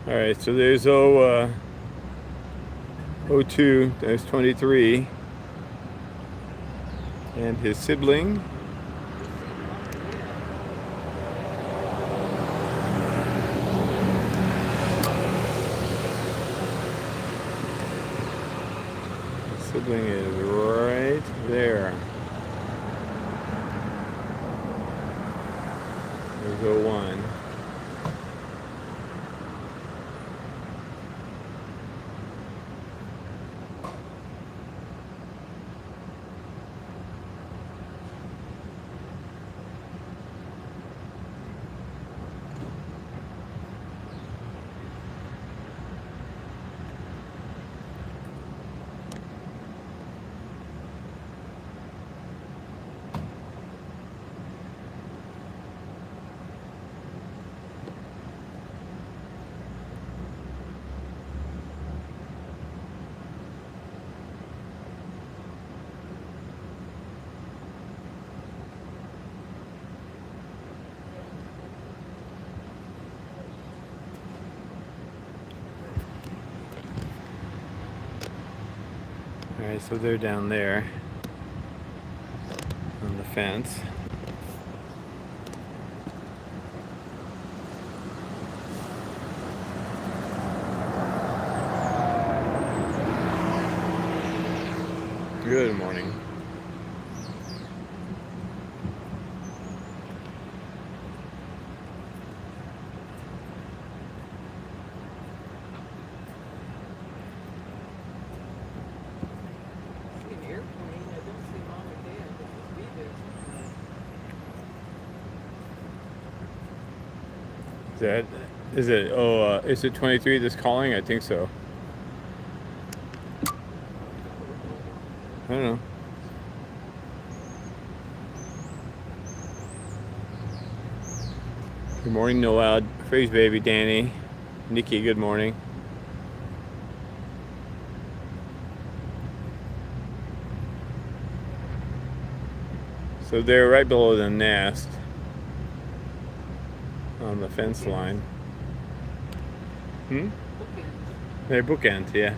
Alright, so there's O2, there's 23, and his sibling. His sibling is right there. There's O1. Alright, so they're down there on the fence. Good morning. Is it 23 that's calling? I think so. I don't know. Good morning, Noel. Phrase baby, Danny. Nikki, good morning. So they're right below the nest on the fence line. They're bookends, yeah.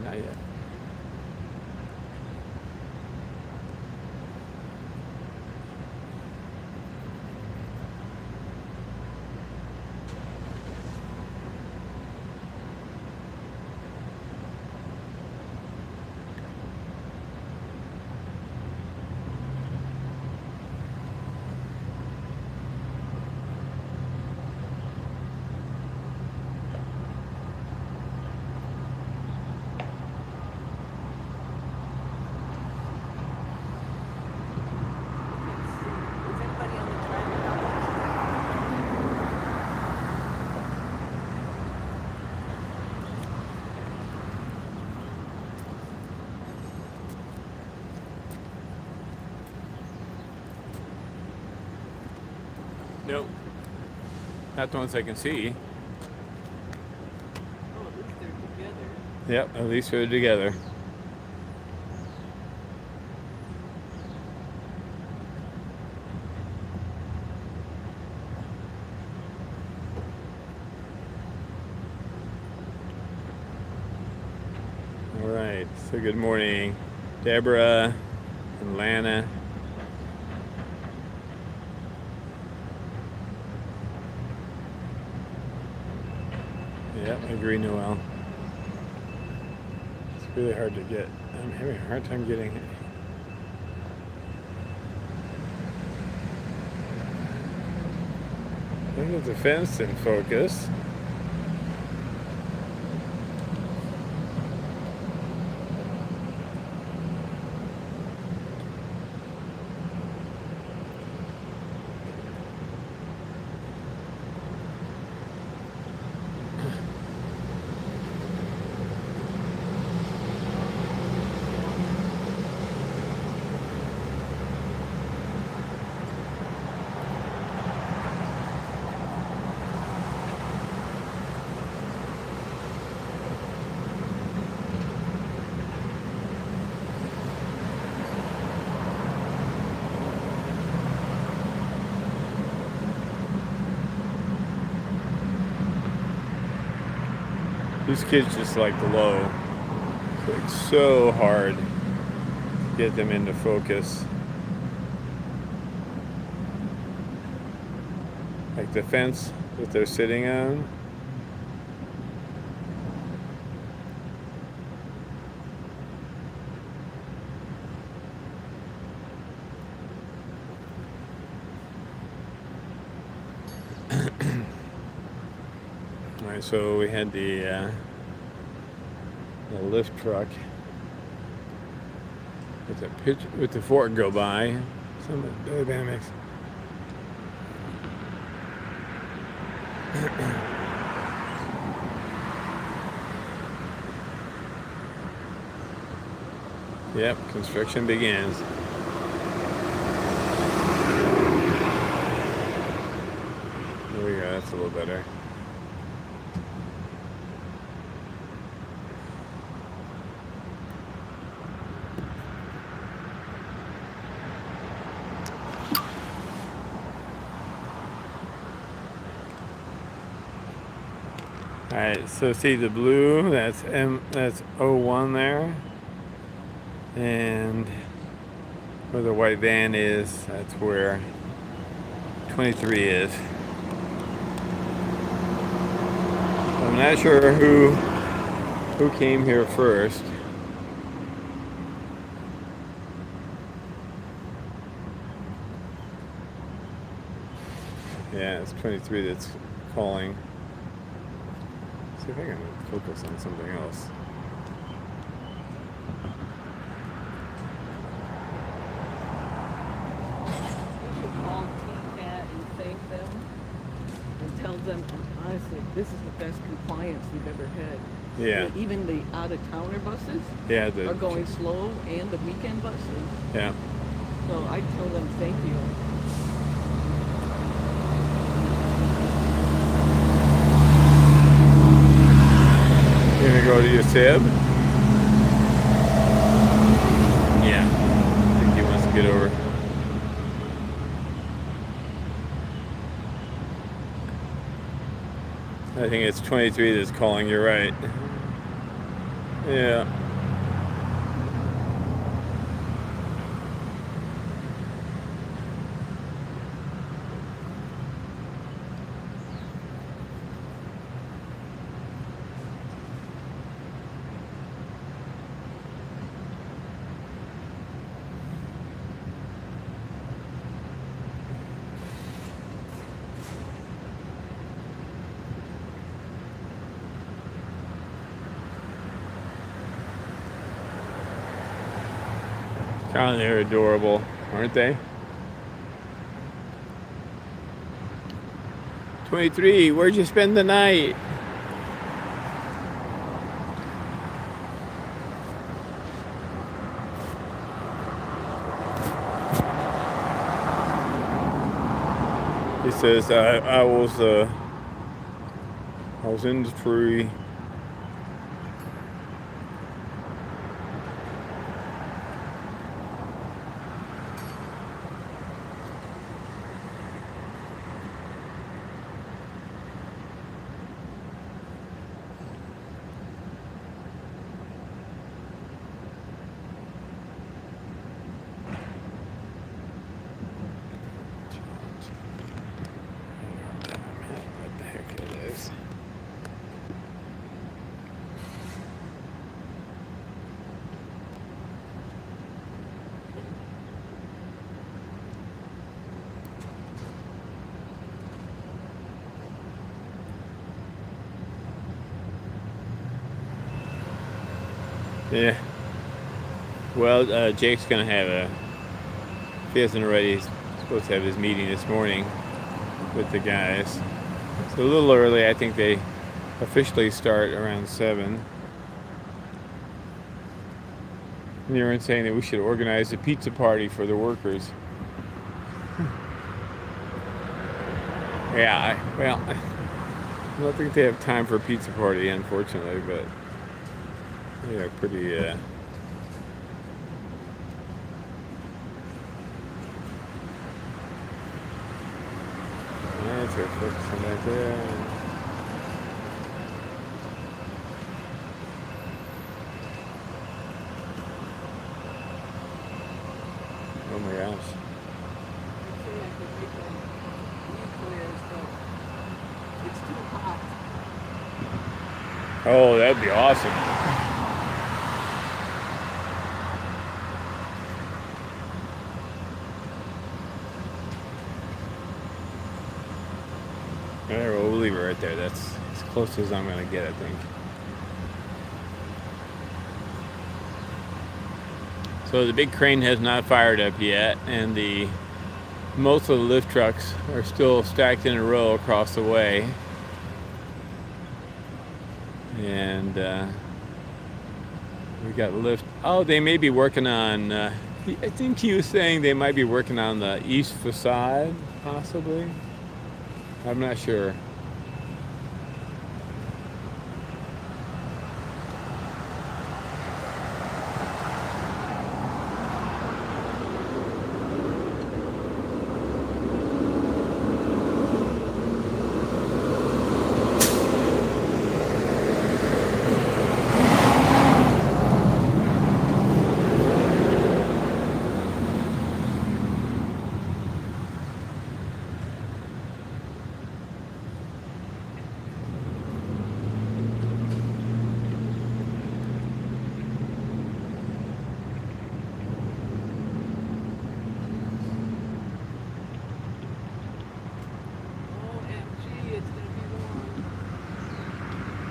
Not yet. Nope. Not the ones I can see. Oh, at least they're together. Yep, at least they're together. All right, so good morning, Deborah and Lana. Yep, I agree, Noel. It's really hard to get. I'm having a hard time getting it. Look at the fence in focus. These kids just like the low. It's like so hard to get them into focus. Like the fence that they're sitting on. Alright, so we had the lift truck with the fork go by. Some of the dynamics. Yep, construction begins. There we go, that's a little better. Alright, so see the blue, that's O1 there. And where the white van is, that's where 23 is. I'm not sure who came here first. Yeah, it's 23 that's calling. See if I can focus on something else. Tell them, honestly, this is the best compliance we've ever had. Yeah. Even the out-of-towner buses are going slow, and the weekend buses. Yeah. So I tell them thank you. You're gonna go to your sib? Yeah. I think he wants to get over. I think it's 23 that's calling, you're right. Yeah. God, they're adorable, aren't they? 23, where'd you spend the night? He says, I was in the tree. What the heck it is? Yeah. Well, Jake's gonna have if he hasn't already, he's supposed to have his meeting this morning with the guys. It's a little early. I think they officially start around 7. And you were saying that we should organize a pizza party for the workers. Yeah, I don't think they have time for a pizza party, unfortunately, but yeah, pretty that's our focusing right there. my gosh. It's too hot. Oh, that'd be awesome. Alright, well, we'll leave it right there. That's as close as I'm going to get, I think. So the big crane has not fired up yet, and most of the lift trucks are still stacked in a row across the way. And we got lift. Oh, they may be working on. I think he was saying they might be working on the east facade, possibly. I'm not sure.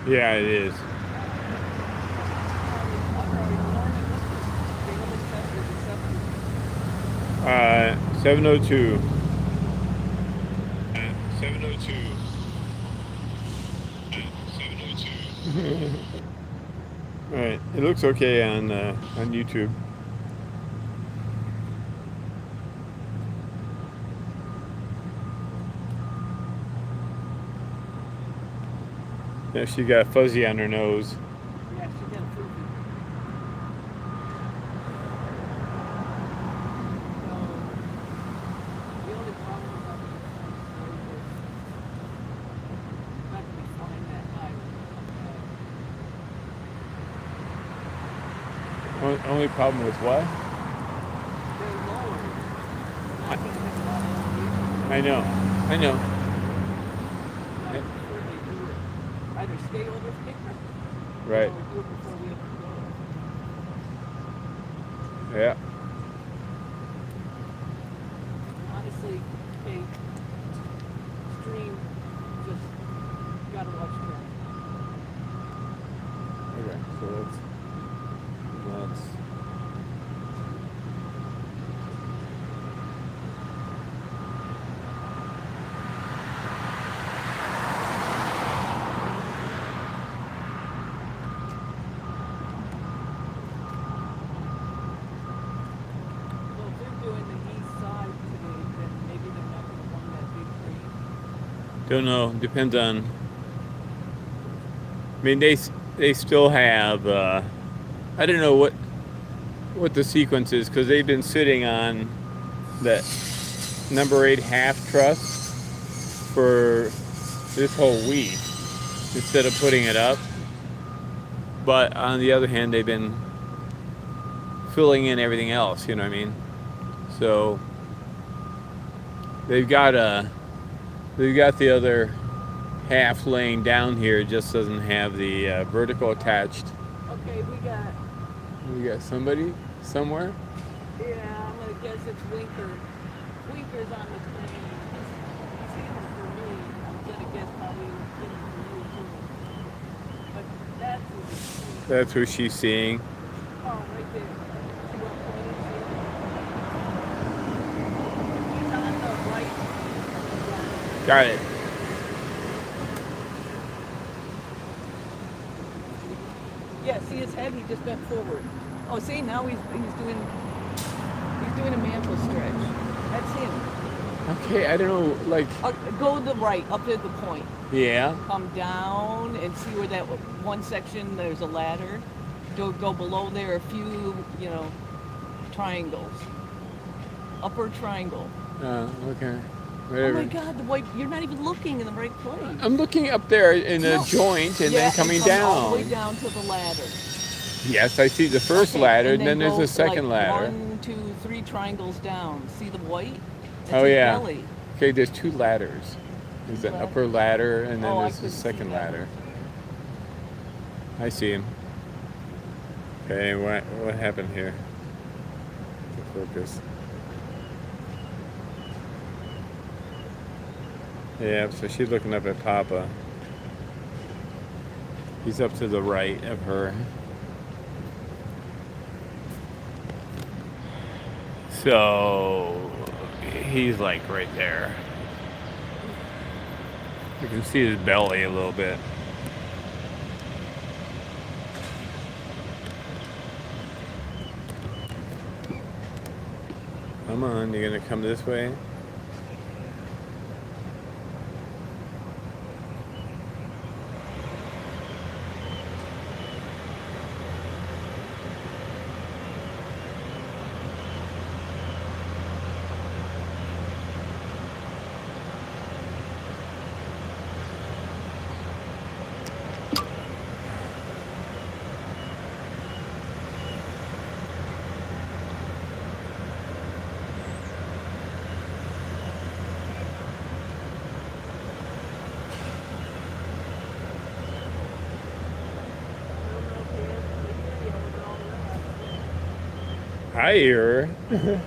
Yeah, it is. 702. 702. 702. All right, it looks okay on YouTube. Yeah, she got fuzzy on her nose. Yeah, she got fuzzy. The only problem about the not going to find that high. Only problem with what? They're lower. I know. Either stay over here, right. Or do it before we have to go. Yeah. Honestly, Kate, stream, just gotta watch track. Okay, so that's. Don't know. Depends on. I mean, they still have. I don't know what the sequence is because they've been sitting on that number 8 half truss for this whole week instead of putting it up. But on the other hand, they've been filling in everything else. You know what I mean? So they've got the other half laying down here. It just doesn't have the vertical attached. Okay, we got somebody somewhere? Yeah, I'm gonna guess it's Winker. Winker's on the plane. He's aiming for me. I'm gonna guess probably aiming for you too. But that's who she's seeing. Oh, right there. See what plane it's in? He's on the right. Got it. Yeah, see his head? He just bent forward. Oh, see, now he's doing a mantle stretch. That's him. Okay, I don't know, like. Go to the right, up to the point. Yeah. Come down and see where that one section there's a ladder. Go below there a few, triangles. Upper triangle. Okay. Whatever. Oh my God, you're not even looking in the right place. I'm looking up there in a joint and then coming come down. all the way down to the ladder. Yes, I see the first Okay, ladder, and and then there's go a second like ladder. 1, 2, 3 triangles down. See the white? That's Oh his yeah. belly. Okay, there's two ladders. There's Two an upper ladders? ladder, and then Oh, I there's the couldn't see second that ladder. one. I see him. Okay, what happened here? The focus. Yeah, so she's looking up at Papa. He's up to the right of her. So he's like right there. You can see his belly a little bit. Come on, you're gonna come this way? I hear her.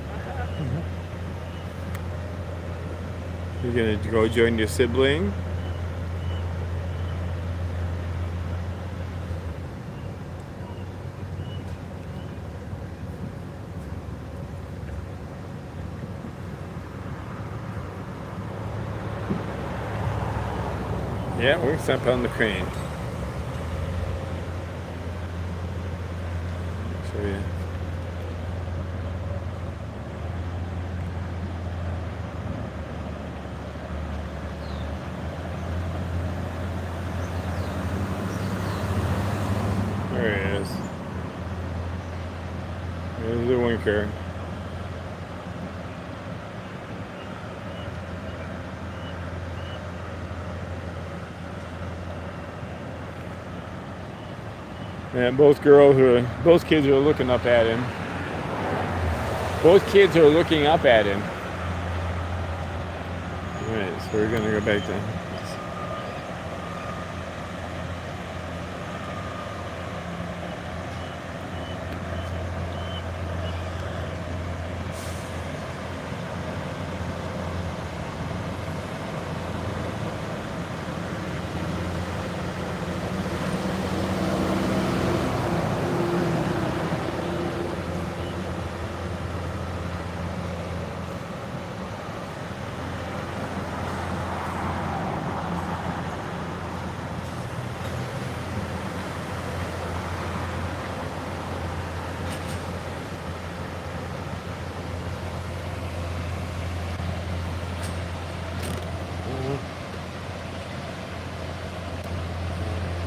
You're gonna go join your sibling? Yeah, we're gonna step on the crane. Show you. There he is. There's the winker. And both kids are looking up at him. Both kids are looking up at him. Alright, so we're gonna go back to.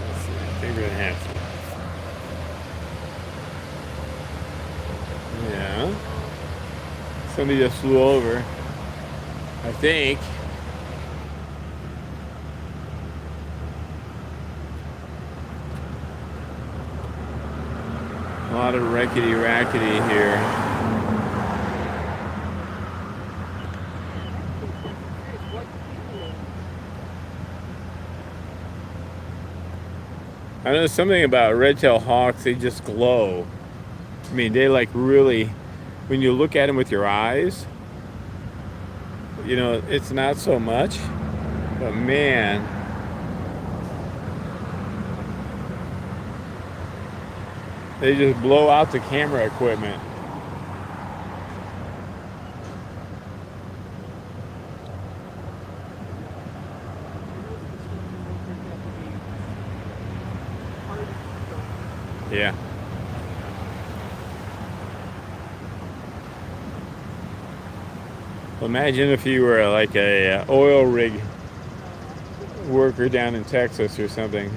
Let's see, I think we're gonna have to. Yeah. Somebody just flew over. I think. A lot of rackety here. I know something about red-tailed hawks, they just glow. I mean, they like really, when you look at them with your eyes, you know, it's not so much, but man. They just blow out the camera equipment. Yeah. Well, imagine if you were like a oil rig worker down in Texas or something.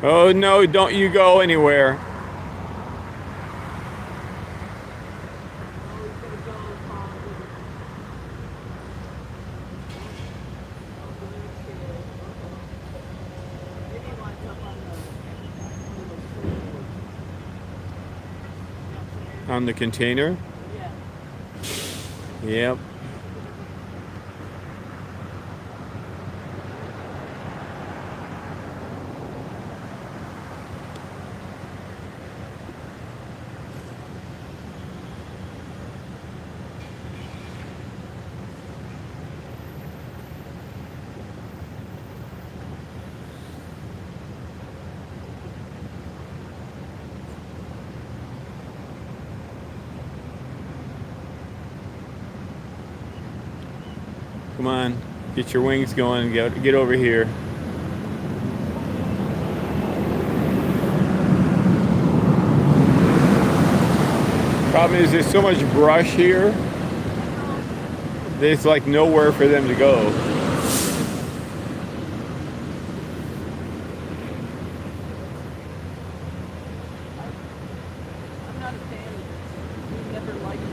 Oh no, don't you go anywhere. On the container? Yeah. Yep. Come on, get your wings going and get over here. Problem is there's so much brush here, there's like nowhere for them to go. I'm not a fan of this. We never liked it.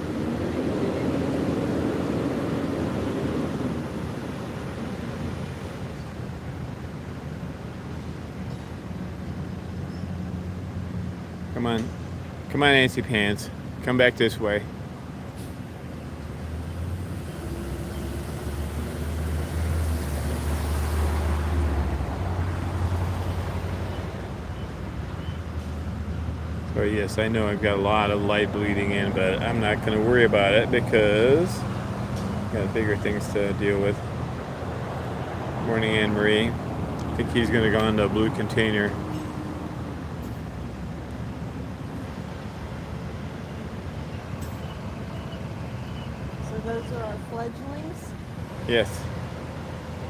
Come on. Come on, Nancy Pants. Come back this way. So yes, I know I've got a lot of light bleeding in, but I'm not going to worry about it because I've got bigger things to deal with. Morning, Anne Marie. I think he's going to go into a blue container. So those are our fledglings. Yes.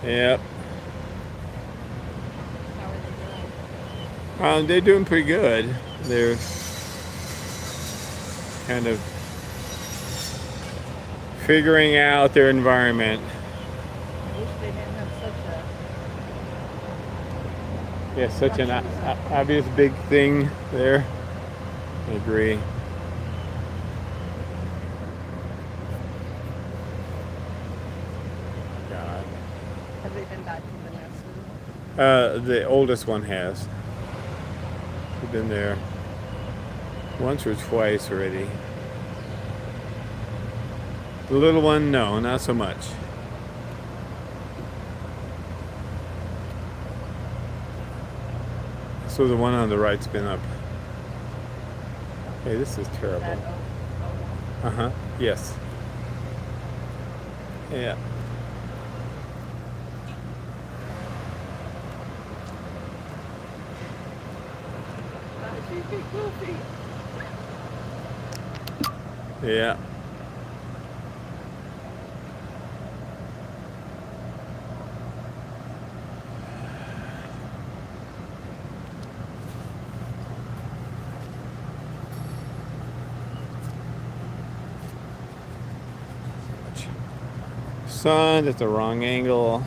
Yep. How are they doing? They're doing pretty good. They're kind of figuring out their environment. I wish they didn't have such a. Yeah, such an obvious big thing there. I agree. God. Have they been back to the nest? The oldest one has. We've been there once or twice already. The little one, no, not so much. So the one on the right's been up. Hey, this is terrible. That, Uh-huh. Yes. Yeah. she's big goofy. Yeah. Sun at the wrong angle.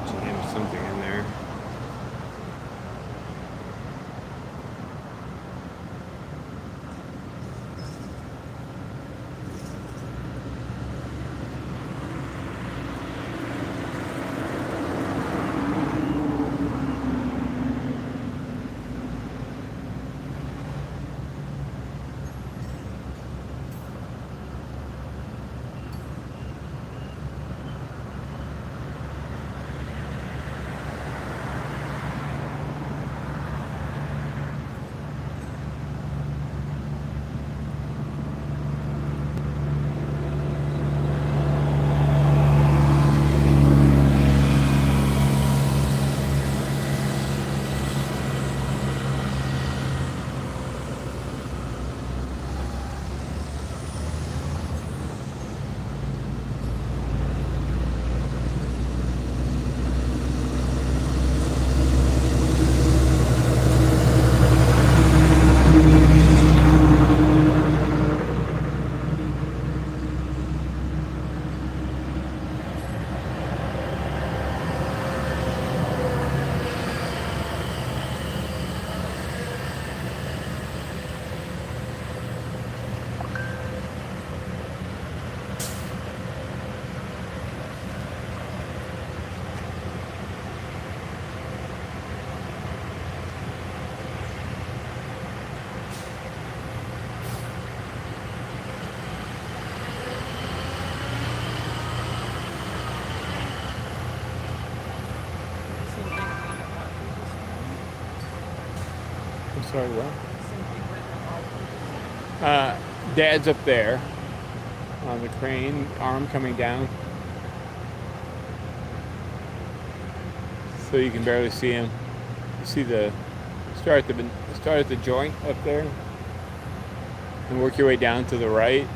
Jam something in there. sorry, what? Something written about Dad's up there on the crane, arm coming down. So you can barely see him. You see the start at the joint up there and work your way down to the right.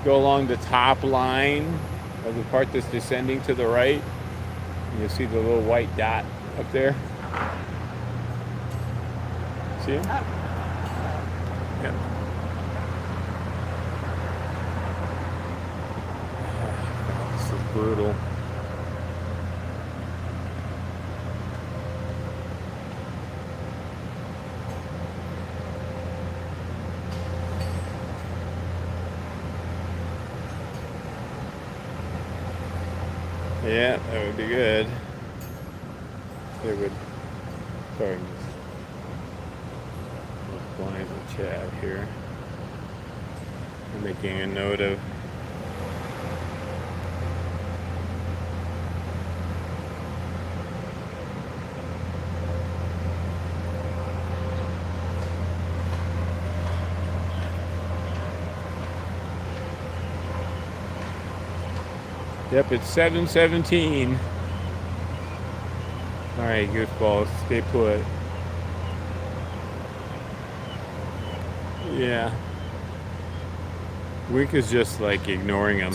Go along the top line of the part that's descending to the right. And you'll see the little white dot up there. See him? Yep. This is brutal. Yeah, that would be good. It would. Sorry, I'm just blind the chat here. I'm making a note of. Yep, it's 7:17. All right, goofballs, stay put. Yeah. Wink is just like ignoring them.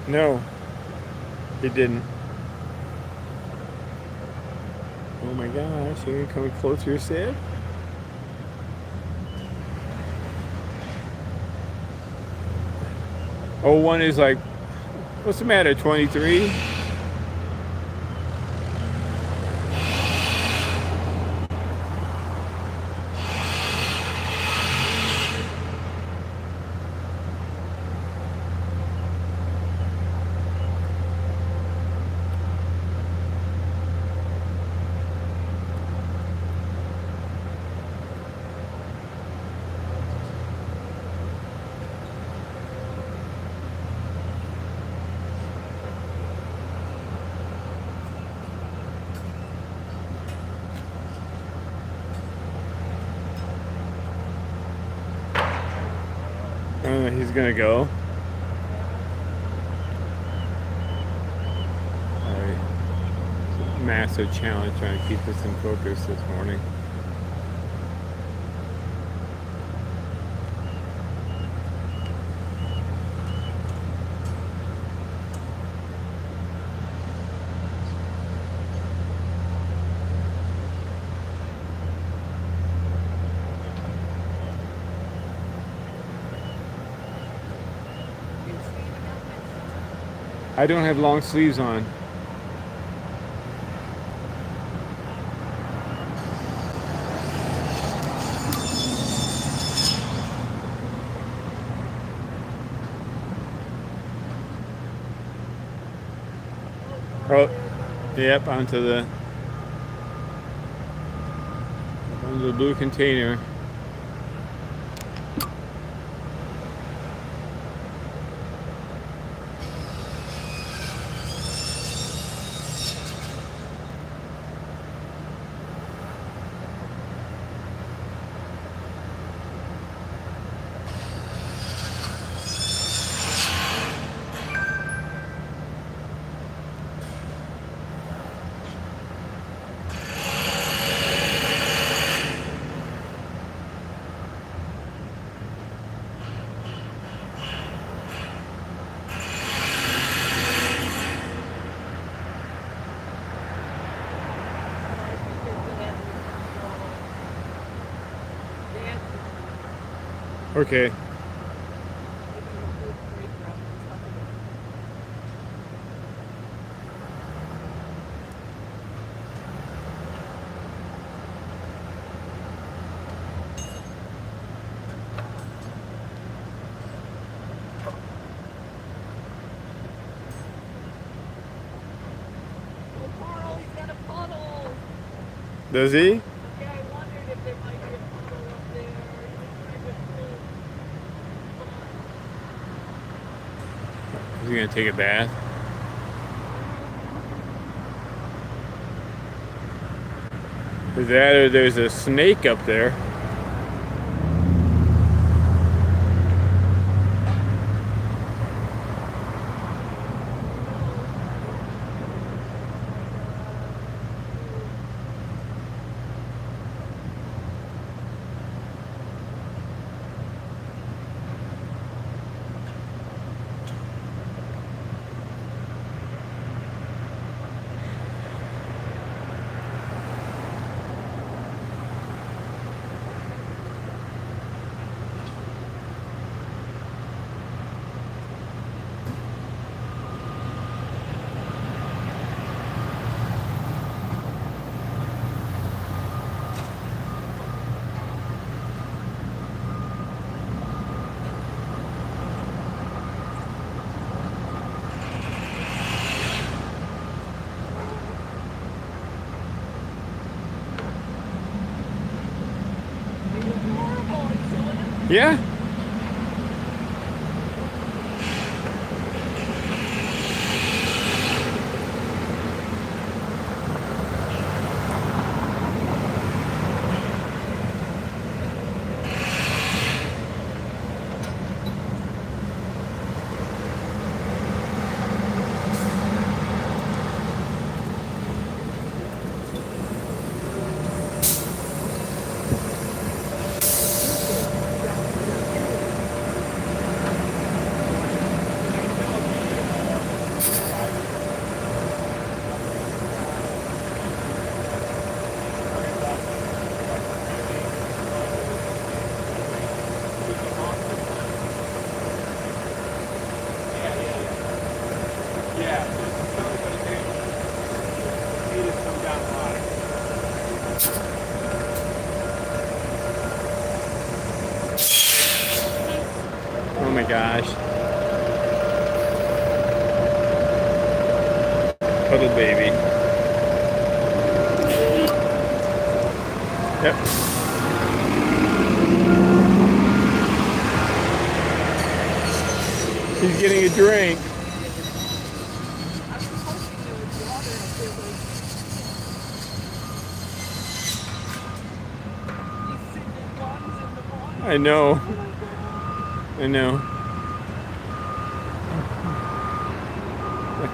No, it didn't. Oh my gosh, you're coming closer, Sid? Oh, one is like, what's the matter, 23? He's gonna go. Alright. Massive challenge trying to keep us in focus this morning. I don't have long sleeves on. Oh, yep, onto the blue container. Okay. Maybe a good break route or something. Oh, Karel, he's got a puddle. Does he? Yeah, I wondered if there might be a puddle up there. He's trying to pull. Is he gonna take a bath? Is that or there's a snake up there? He's adorable. He's showing us. Yeah. Oh my gosh. Puddle baby. Yep. He's getting a drink. I was hoping there was water up there, but he's sitting in buns in the water. I know. Oh my God. I know.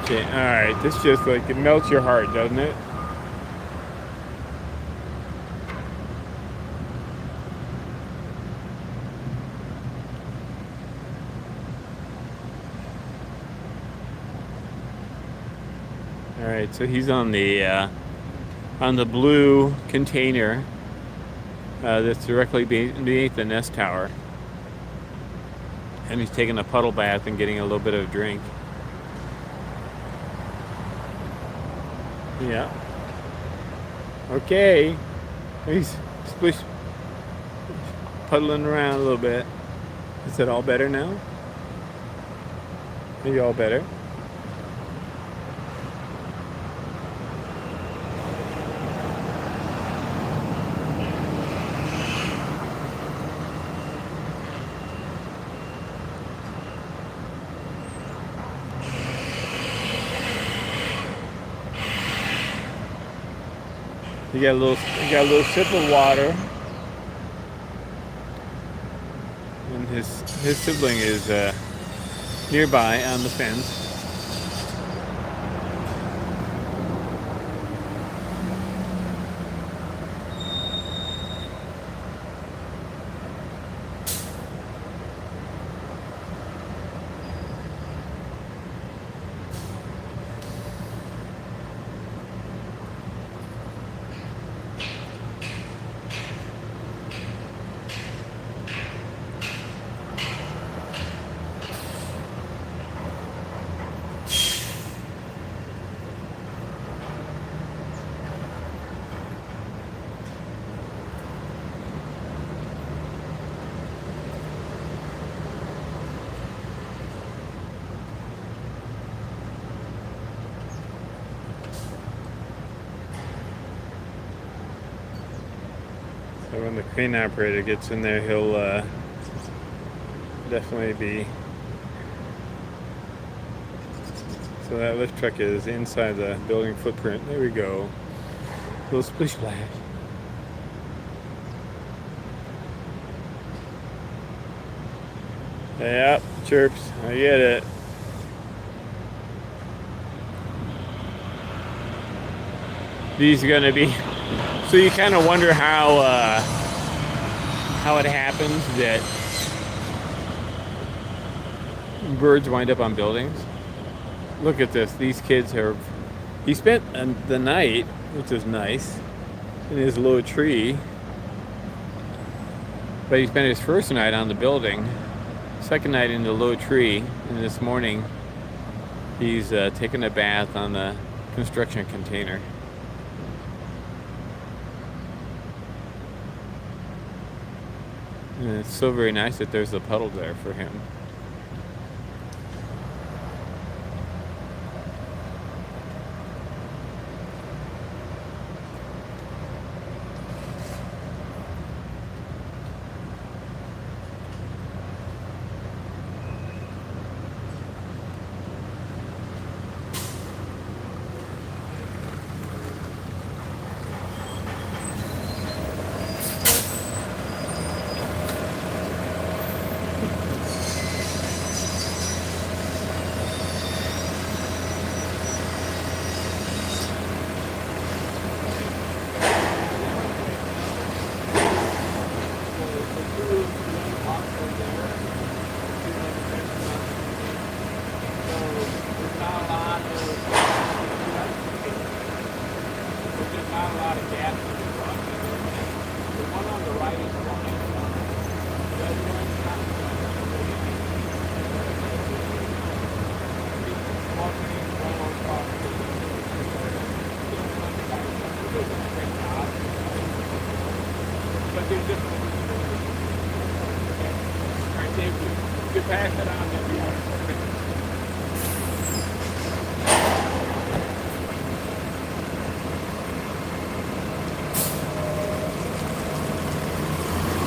Okay, alright. This just like, it melts your heart, doesn't it? Alright, so he's on the blue container that's directly beneath the nest tower. And he's taking a puddle bath and getting a little bit of a drink. Yeah. Okay. He's splish puddling around a little bit. Is it all better now? Are you all better? You got a little sip of water. And his sibling is nearby on the fence. So when the crane operator gets in there, he'll definitely be. So that lift truck is inside the building footprint. There we go. Little splish splash. Yep, chirps. I get it. These are gonna be. So you kind of wonder how it happens that birds wind up on buildings. Look at this. These kids have. He spent the night, which is nice, in his low tree. But he spent his first night on the building, second night in the low tree, and this morning he's taking a bath on the construction container. And it's so very nice that there's a puddle there for him.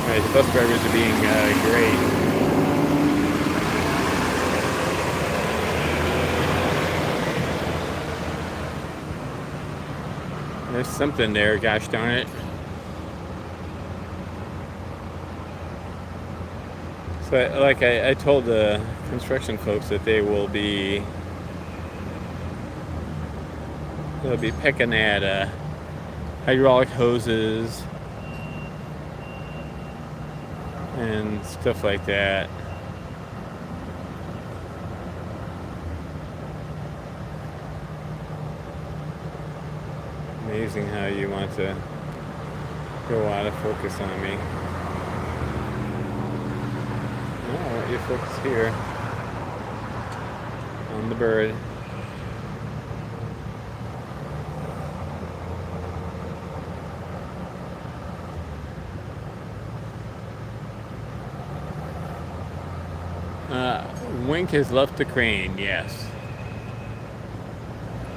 Alright, the bus drivers are being great. There's something there, gosh darn it. So, like I told the construction folks that they'll be picking at hydraulic hoses and stuff like that. Amazing how you want to go out of focus on me. No, I want you to focus here on the bird. Wink has left the crane, yes.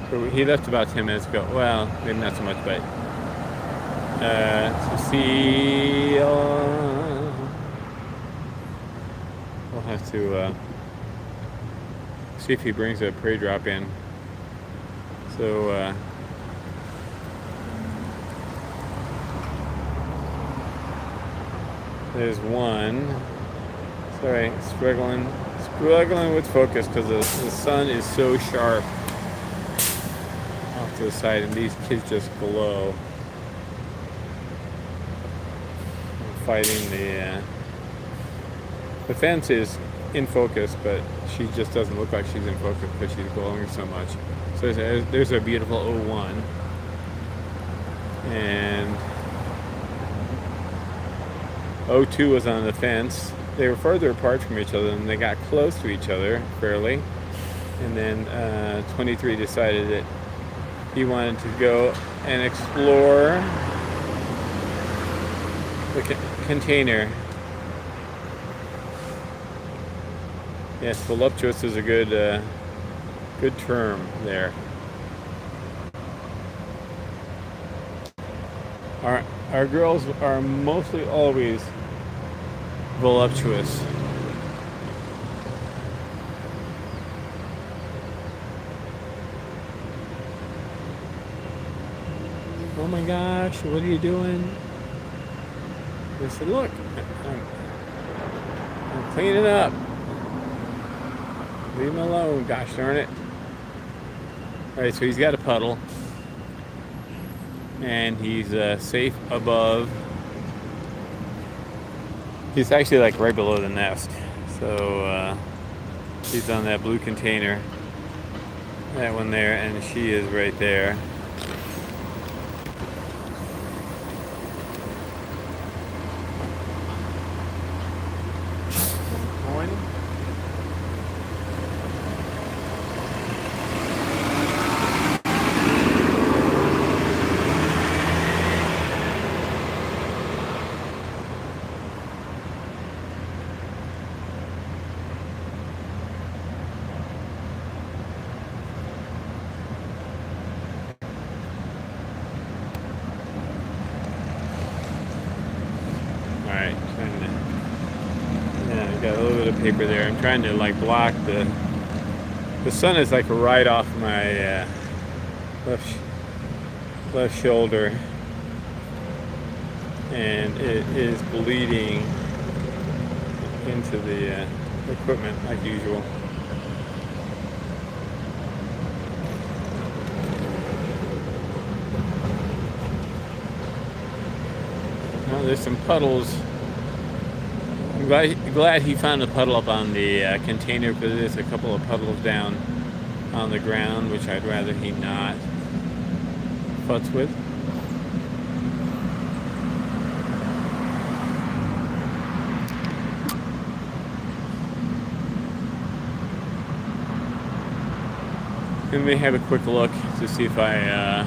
So he left about 10 minutes ago. Well, maybe not so much, but to see. We'll have to see if he brings a prey drop in. So there's one. Sorry, struggling with focus because the sun is so sharp off to the side, and these kids just glow. I'm fighting the fence is in focus, but she just doesn't look like she's in focus because she's glowing so much. So there's a beautiful 01, and 02 was on the fence. They were further apart from each other, and they got close to each other fairly. And then 23 decided that he wanted to go and explore the container. Yes, voluptuous is a good term there. our girls are mostly always voluptuous. Oh my gosh, what are you doing? I said, look, I'm cleaning up. Leave him alone, gosh darn it. Alright, so he's got a puddle. And he's safe above. He's actually like right below the nest. So he's on that blue container. That one there, and she is right there. Morning. Alright, trying to, yeah, I got a little bit of paper there. I'm trying to like block the sun is like right off my left shoulder, and it is bleeding into the equipment like usual. Now there's some puddles. I'm glad he found a puddle up on the container, because there's a couple of puddles down on the ground, which I'd rather he not futz with. Let me have a quick look to see if I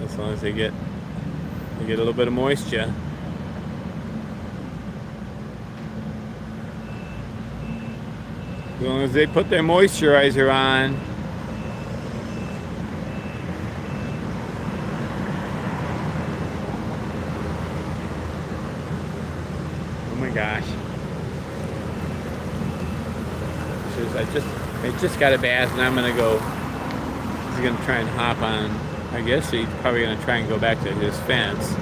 as long as they get a little bit of moisture. As long as they put their moisturizer on. Oh my gosh. I just got a bath, and I'm gonna go. He's gonna try and hop on. I guess he's probably gonna try and go back to his fence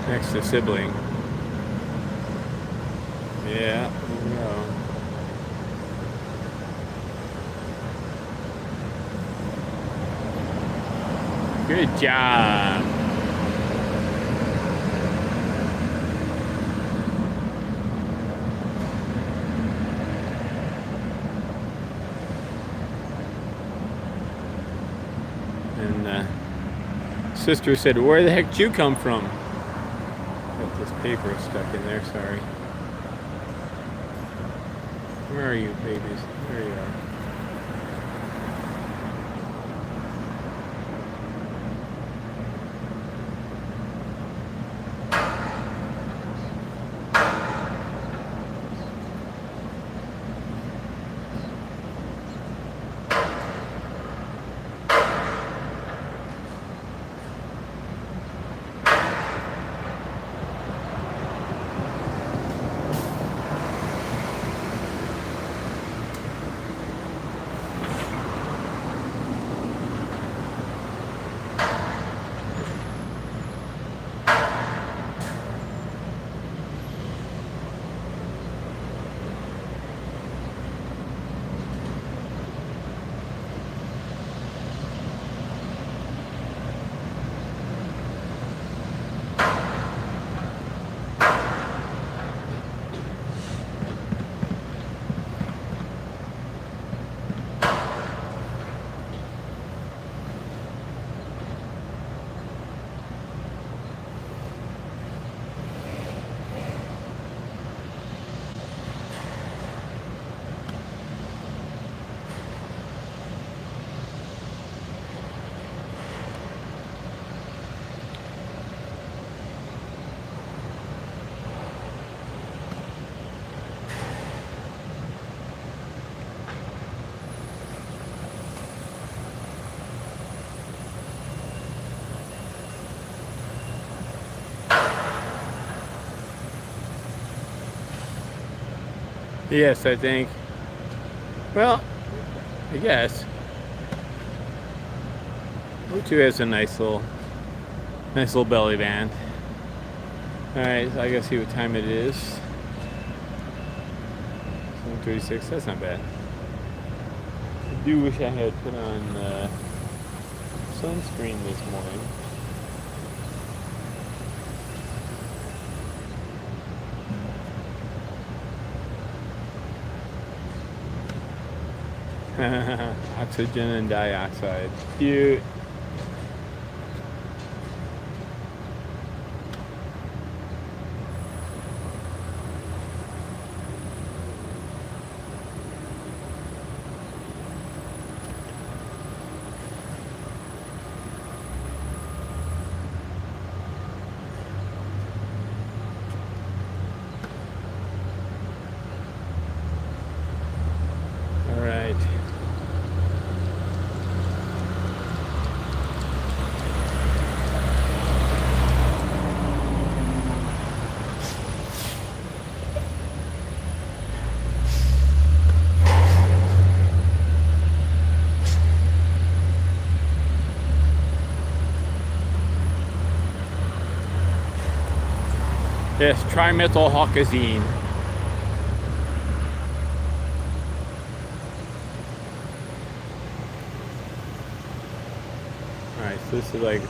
next to sibling. Yeah, there we go. Good job. And sister said, "Where the heck did you come from?" Got this paper stuck in there, sorry. Where are you, babies? There you are. Yes, I think. Well, I guess. O2 has a nice little belly band. Alright, so I gotta see what time it is. 7:36, that's not bad. I do wish I had put on sunscreen this morning. Oxygen and dioxide. Cute. All right. Yes, trimethylhawkazine. Alright, so this is like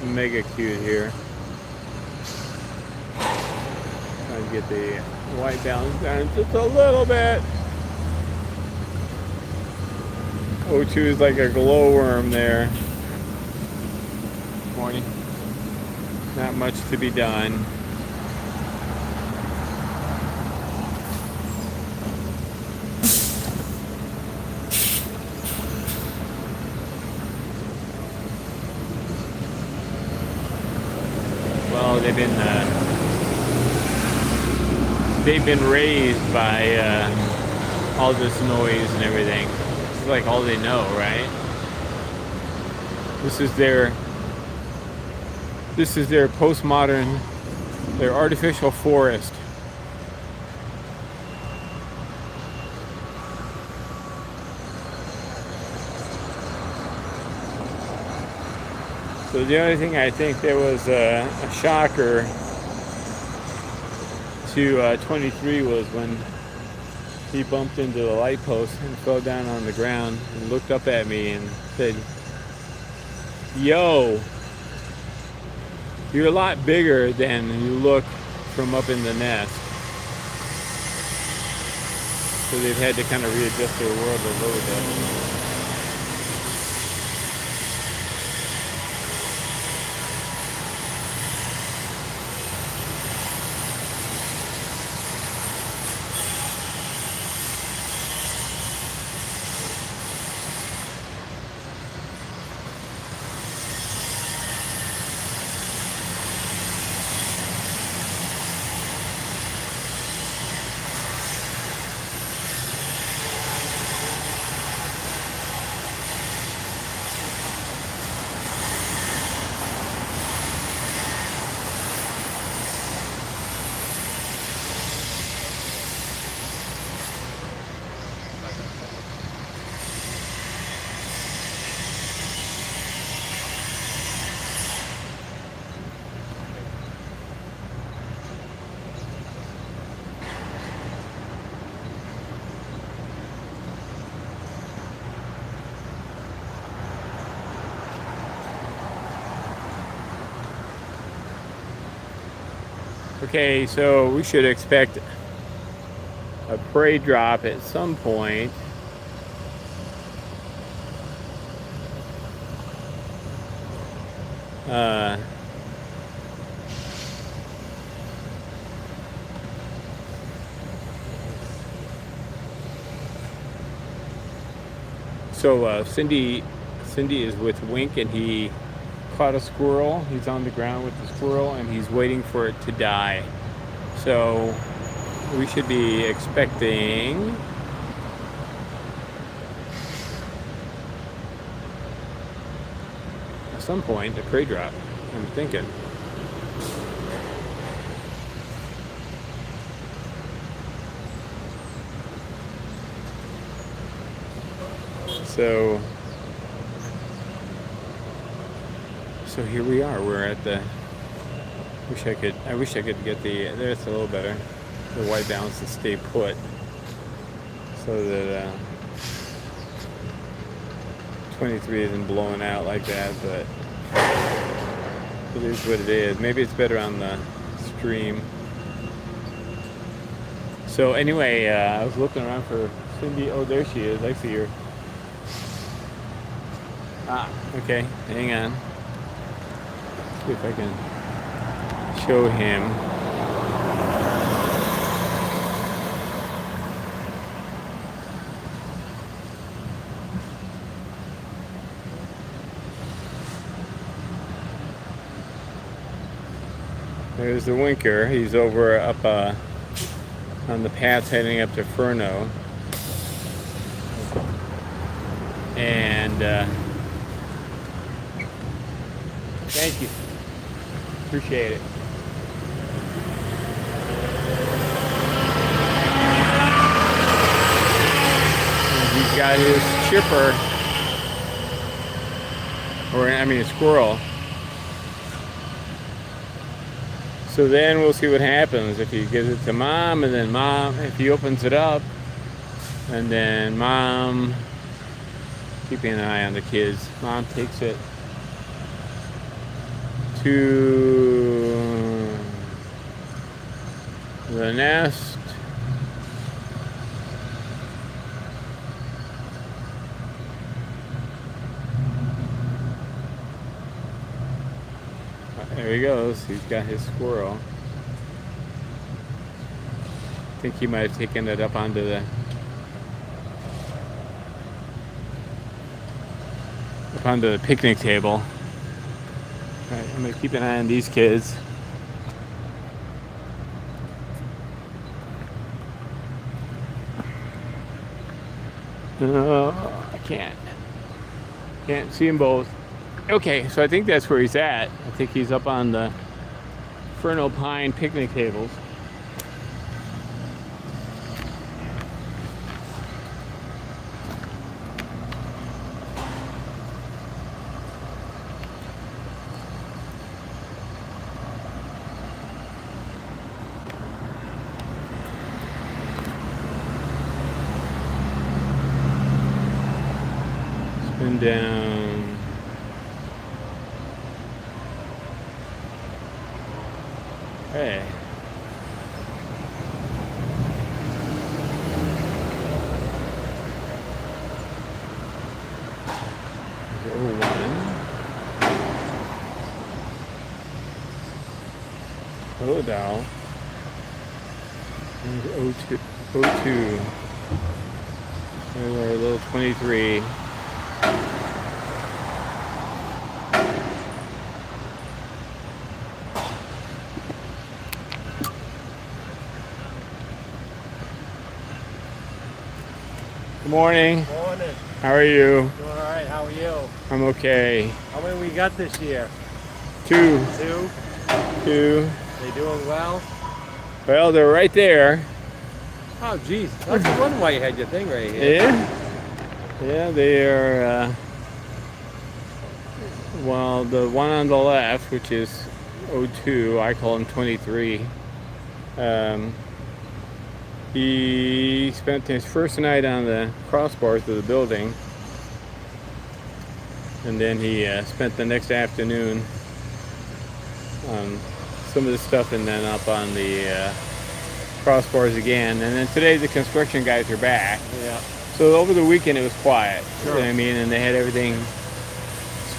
mega cute here. Trying to get the white balance down just a little bit. O2 is like a glowworm there. Morning. Not much to be done. Well, they've been raised by all this noise and everything. It's like all they know, right? This is their postmodern, their artificial forest. So the only thing I think that was a shocker to 23 was when he bumped into the light post and fell down on the ground and looked up at me and said, "Yo, you're a lot bigger than you look from up in the nest." So they've had to kind of readjust their world a little bit. Okay, so we should expect a prey drop at some point. So Cindy is with Wink, and he caught a squirrel. He's on the ground with the squirrel, and he's waiting for it to die. So we should be expecting at some point a prey drop, I'm thinking. So here we are. We're at the. I wish I could get the. There's a little better. The white balance to stay put, so that 23 isn't blowing out like that. But it is what it is. Maybe it's better on the stream. So anyway, I was looking around for Cindy. Oh, there she is. I see her. Ah, okay. Hang on. See if I can show him. There's the winker. He's over up on the path heading up to Fernow. And thank you. Appreciate it. And he's got his chipper, or I mean a squirrel. So then we'll see what happens if he gives it to mom, and then mom, if he opens it up, and then mom, keeping an eye on the kids, mom takes it to the nest. There he goes. He's got his squirrel. I think he might have taken it up onto the picnic table. All right, I'm gonna keep an eye on these kids. I can't see them both. Okay, so I think that's where he's at. I think he's up on the Fernow Pine picnic tables. Spin down. Hey. Hello, Dow. There's O2. There's our little 23. Good morning. Morning. How are you? Doing all right. How are you? I'm okay. How many we got this year? 2. 2. 2. They doing well? Well, they're right there. Oh, geez. That's the one whitehead you thing right here. Yeah. Yeah, they are. Well, the one on the left, which is O2, I call him 23. He spent his first night on the crossbars of the building, and then he spent the next afternoon on some of the stuff, and then up on the crossbars again. And then today the construction guys are back. Yeah. So over the weekend it was quiet. Sure. You know what I mean? And they had everything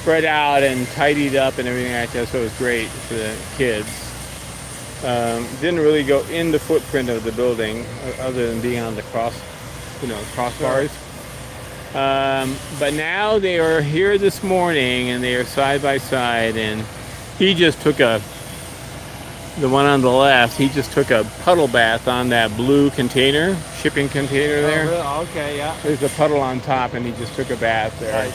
spread out and tidied up and everything like that, so it was great for the kids. Didn't really go in the footprint of the building other than being on the crossbars. But now they are here this morning and they are side by side, and he just took the one on the left, he just took a puddle bath on that blue container, shipping container there. Oh, really? Okay, yeah. There's a puddle on top and he just took a bath there. Nice.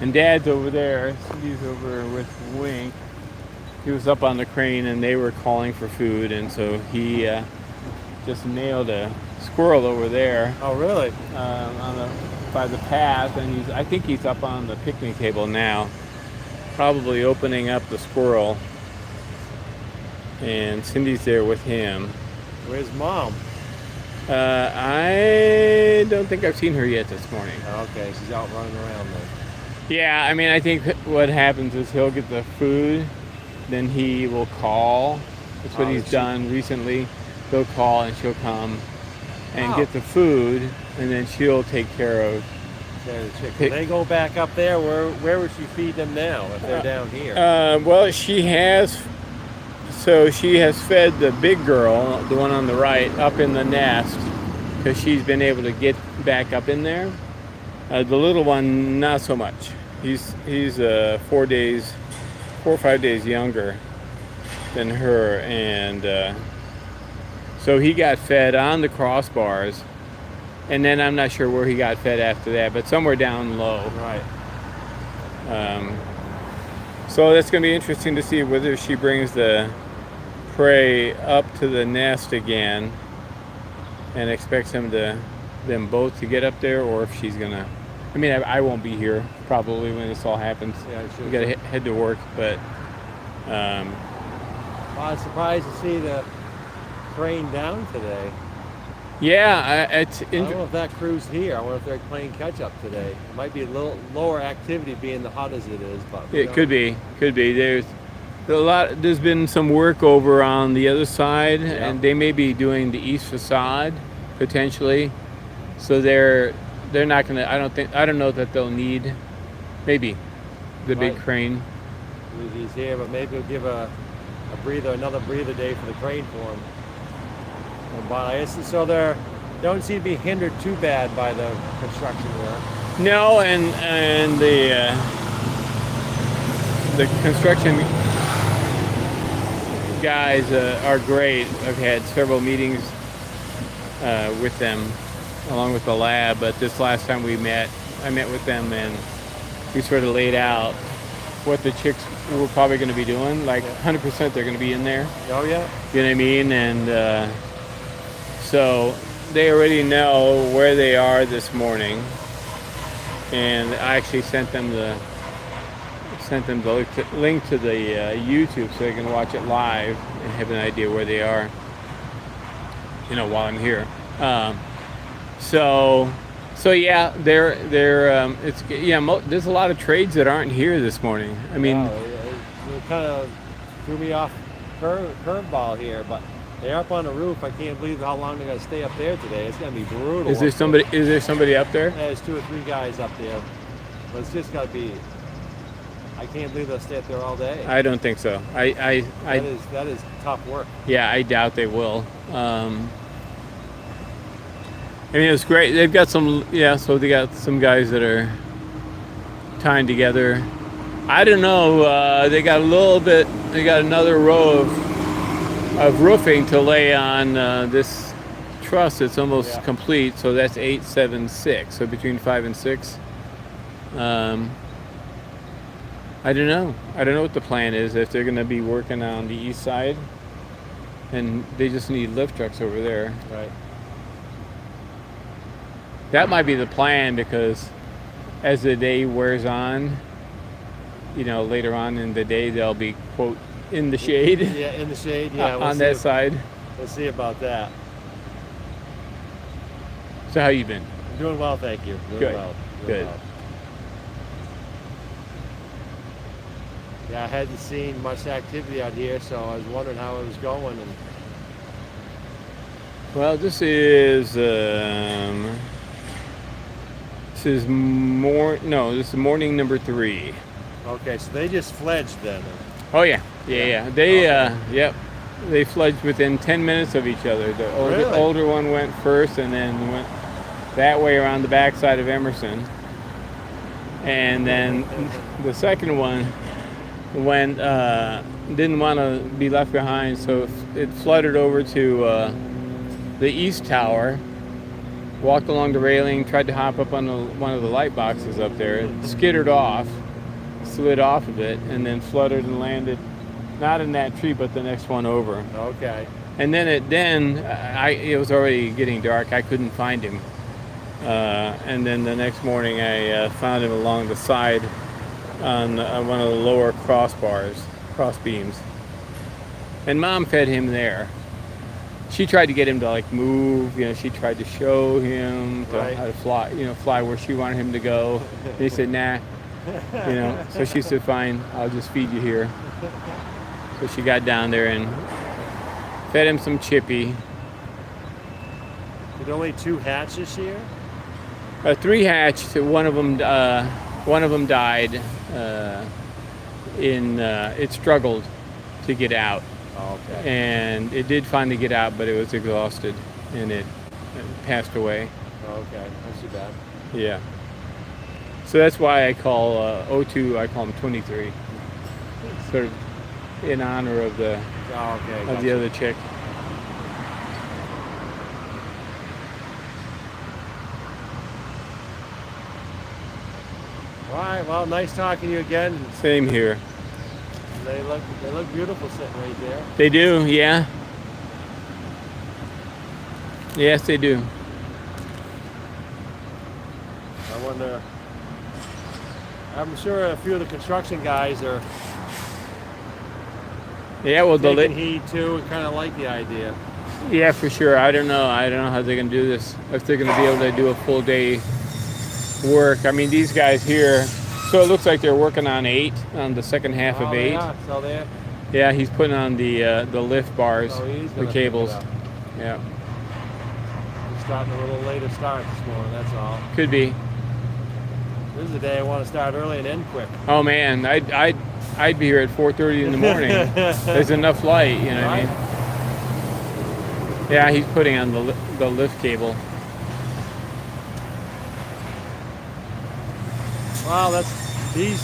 And Dad's over there. He's over with Wink. He was up on the crane and they were calling for food, and so he just nailed a squirrel over there Oh, really? by the path, and I think he's up on the picnic table now, probably opening up the squirrel. And Cindy's there with him. Where's Mom? I don't think I've seen her yet this morning. Okay, she's out running around then. Yeah, I mean, I think what happens is he'll get the food, then he will call. That's what he's done recently. He'll call and she'll come and get the food, and then she'll take care of. When they go back up there, where would she feed them now if they're down here? Well, she has fed the big girl, the one on the right, up in the nest because she's been able to get back up in there. The little one, not so much. He's 4 or 5 days younger than her, and so he got fed on the crossbars, and then I'm not sure where he got fed after that, but somewhere down low. Right. So that's going to be interesting to see whether she brings the prey up to the nest again and expects them both to get up there, or if she's gonna. I mean, I won't be here probably when this all happens. Yeah, we got to head to work, but. Well, I was surprised to see the crane down today. Yeah, I don't know if that crew's here. I wonder if they're playing catch up today. It might be a little lower activity being the hot as it is, but it could be. There's been some work over on the other side, and they may be doing the east facade potentially. So they're not gonna. I don't know that they'll need maybe the big crane. He's here, but maybe we'll give another breather day for the crane for him. But so they don't seem to be hindered too bad by the construction work. No, and the construction guys are great. I've had several meetings with them along with the lab, but this last time I met with them, and we sort of laid out what the chicks were probably going to be doing. Like 100% they're going to be in there. Oh yeah. You know what I mean? And so they already know where they are this morning, and I actually sent them the link to the YouTube so they can watch it live and have an idea where they are. You know, while I'm here. So yeah, there's a lot of trades that aren't here this morning. I mean, it kind of threw me off curveball here, but they're up on the roof. I can't believe how long they're gonna stay up there today. It's gonna be brutal. Is there somebody up there? There's 2 or 3 guys up there, but it's just gotta be. I can't believe they'll stay up there all day. I don't think so. That is tough work. Yeah, I doubt they will. I mean, it's great. They've got so they got some guys that are tying together. I don't know. They got another row of roofing to lay on this truss. It's almost complete. So that's 8, 7, 6. So between 5 and 6. I don't know. I don't know what the plan is. If they're going to be working on the east side, and they just need lift trucks over there. Right. That might be the plan, because as the day wears on, later on in the day, they'll be, quote, in the shade. Yeah, in the shade. Yeah, on that side. We'll see about that. So how you been? I'm doing well, thank you. Good. Good. Well. Yeah, I hadn't seen much activity out here, so I was wondering how it was going. And well, this is morning number 3. Okay, so they just fledged then. Oh yeah. They fledged within 10 minutes of each other. The older one went first, and then went that way around the backside of Emerson, and then the second one went didn't want to be left behind, so it fluttered over to the east tower, walked along the railing, tried to hop up on one of the light boxes up there, skittered off, slid off of it, and then fluttered and landed not in that tree but the next one over. Okay. And then it was already getting dark. I couldn't find him. And then the next morning I found him along the side on one of the lower cross beams. And Mom fed him there. She tried to get him to like move, she tried to show him how to fly, fly where she wanted him to go. And he said, nah, so she said, fine, I'll just feed you here. So she got down there and fed him some chippy. Did only 2 hatch this year? 3 hatched. One of them died. It struggled to get out. Oh, okay. And it did finally get out, but it was exhausted, and it passed away. Oh, okay, that's too bad. Yeah. So that's why I call O2. I call him 23, sort of in honor of the the other chick. All right. Well, nice talking to you again. Same here. They look beautiful sitting right there. They do, yeah. Yes, they do. I wonder. I'm sure a few of the construction guys are taking heed too and kind of like the idea. Yeah, for sure. I don't know how they're going to do this. If they're going to be able to do a full day work. I mean, these guys here. So it looks like they're working on 8, on the second half of 8. Yeah, so there. Yeah, he's putting on the lift bars, the cables. Yeah. He's starting a little later start this morning. That's all. Could be. This is the day I want to start early and end quick. Oh man, I'd be here at 4:30 in the morning. There's enough light, you know what I mean? Yeah, he's putting on the lift cable. Wow, that's these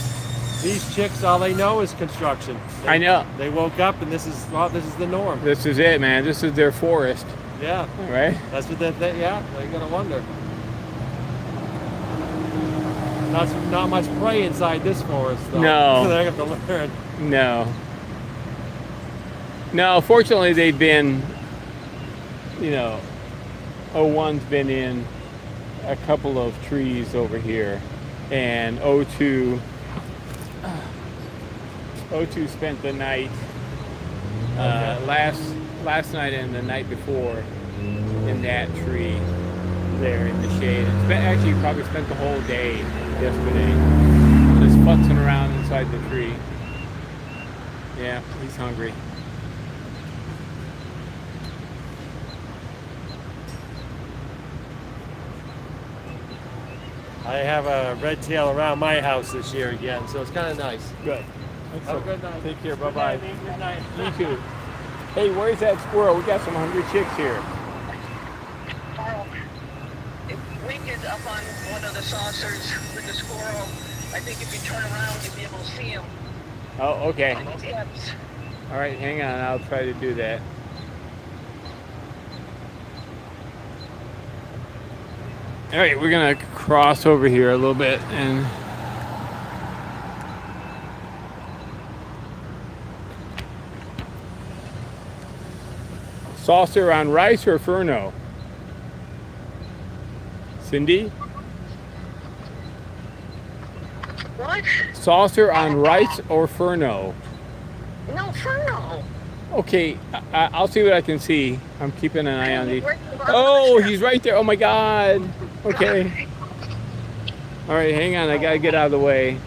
chicks. All they know is construction. I know. They woke up and this is the norm. This is it, man. This is their forest. Yeah. Right. That's what they yeah. They gotta wonder. Not much prey inside this forest, though. No. They have to learn. No. Fortunately, they've been, O1's been in a couple of trees over here. And O2 spent the night last night and the night before in that tree there in the shade. Actually, probably spent the whole day yesterday just futzing around inside the tree. Yeah, he's hungry. I have a red tail around my house this year again, so it's kind of nice. Good. Have a good night. Take care. Bye-bye. Good night. You too. Hey, where's that squirrel? We got some hungry chicks here. Karel, if Wink is up on one of the saucers with the squirrel, I think if you turn around, you'll be able to see him. Oh, okay. On the steps. All right, hang on. I'll try to do that. All right, we're gonna cross over here a little bit and saucer on rice or Fernow? Cindy? What? Saucer on rice or Fernow? No, Fernow. Okay, I'll see what I can see. I'm keeping an eye on these. Oh, he's right there. Oh my God. Okay. All right, hang on. I gotta get out of the way.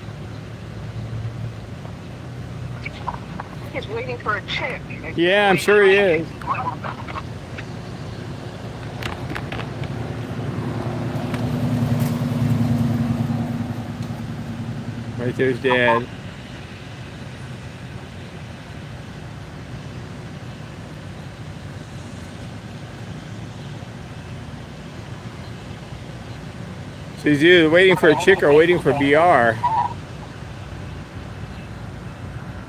He's waiting for a chick. Yeah, I'm sure he is. Right there's Dad. So he's either waiting for a chick or waiting for BR.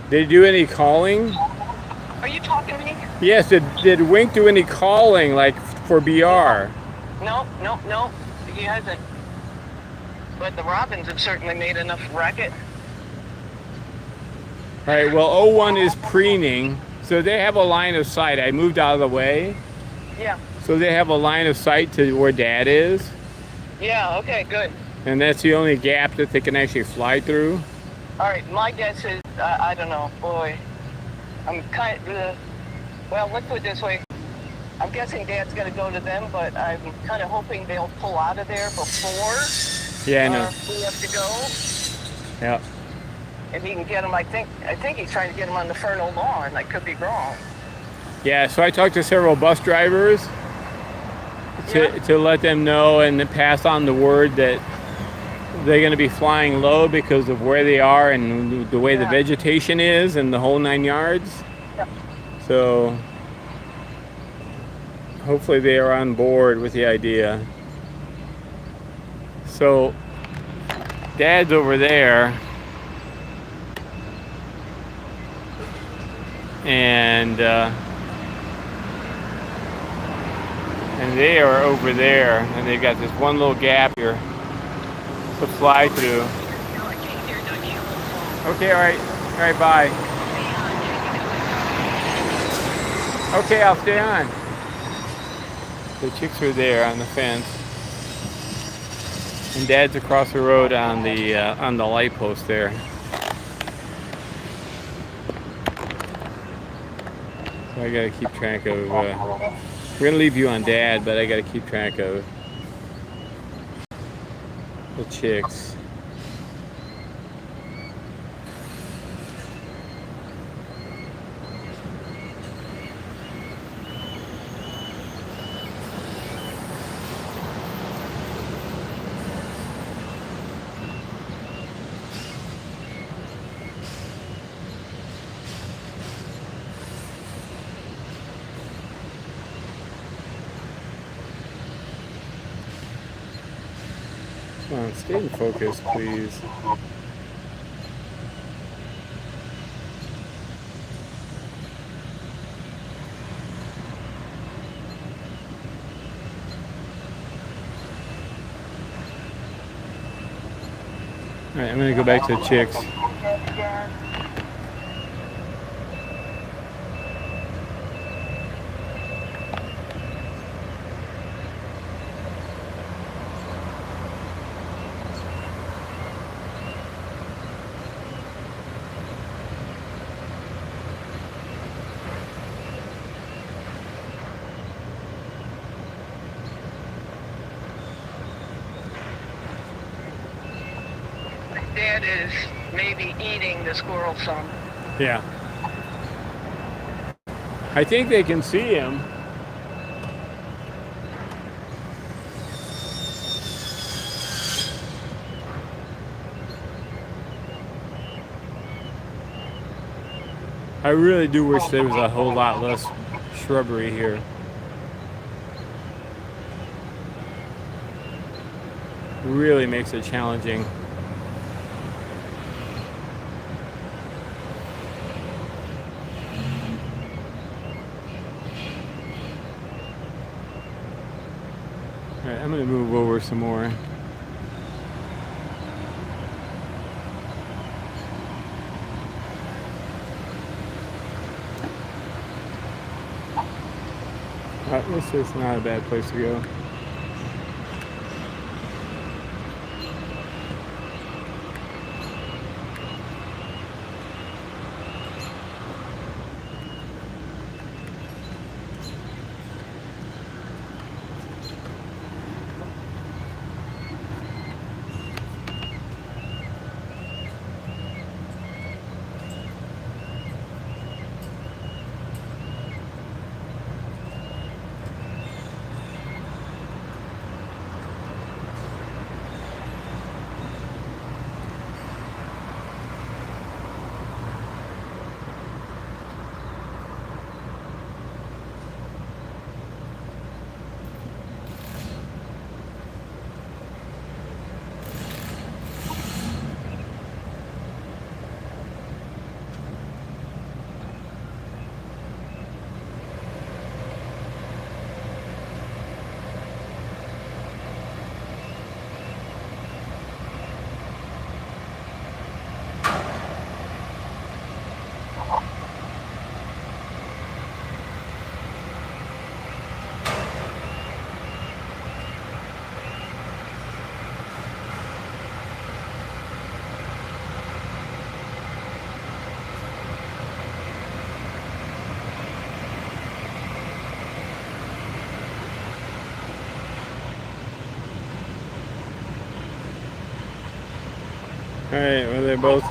Did he do any calling? Are you talking to me? Yes, did Wink do any calling, like for BR? No. He hasn't. But the robins have certainly made enough racket. All right, well, O1 is preening, So they have a line of sight. I moved out of the way. Yeah. So they have a line of sight to where Dad is. Yeah, okay, good. And that's the only gap that they can actually fly through. All right, my guess is, I don't know, boy. I'm kind of, well, let's put it this way. I'm guessing Dad's going to go to them, but I'm kind of hoping they'll pull out of there before Yeah, I know. we have to go. Yeah. If he can get them, I think he's trying to get them on the Fernow lawn. I could be wrong. Yeah, so I talked to several bus drivers to let them know and pass on the word that they're going to be flying low because of where they are and the way the vegetation is and the whole 9 yards. Yep. So hopefully they are on board with the idea. So Dad's over there. And they are over there, and they've got this one little gap here to fly through. Okay, all right, bye. Okay, I'll stay on. The chicks are there on the fence, and Dad's across the road on the light post there. So I gotta keep track of. We're gonna leave you on Dad, but I gotta keep track of the chicks. Come on, stay in focus, please. All right, I'm gonna go back to the chicks. Dad is maybe eating the squirrel some. Yeah. I think they can see him. I really do wish there was a whole lot less shrubbery here. Really makes it challenging. All right, I'm gonna move over some more. This is not a bad place to go. All right. Well, they're both.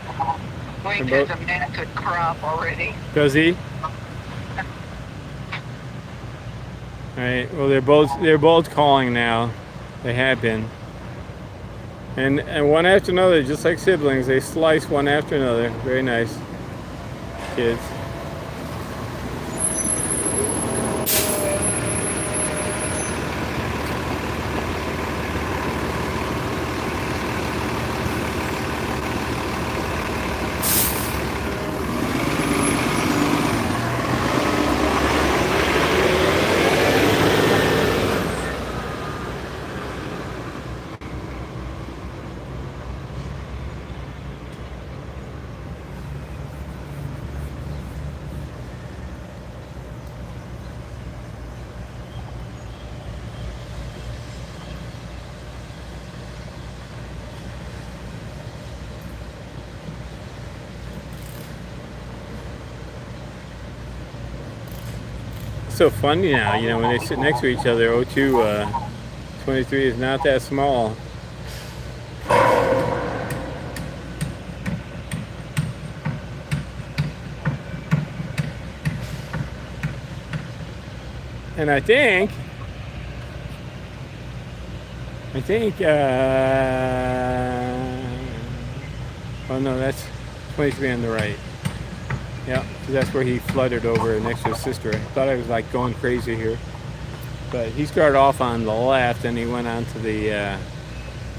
Wink They're has both. a massive crop already. Does he? All right. Well, they're both calling now. They have been. And one after another, just like siblings, they slice one after another. Very nice kids. So funny now, you know, when they sit next to each other. O23 is not that small. And I think, oh no, that's 23 on the right. Yeah, because that's where he fluttered over next to his sister. I thought I was like going crazy here. But he started off on the left and he went on to the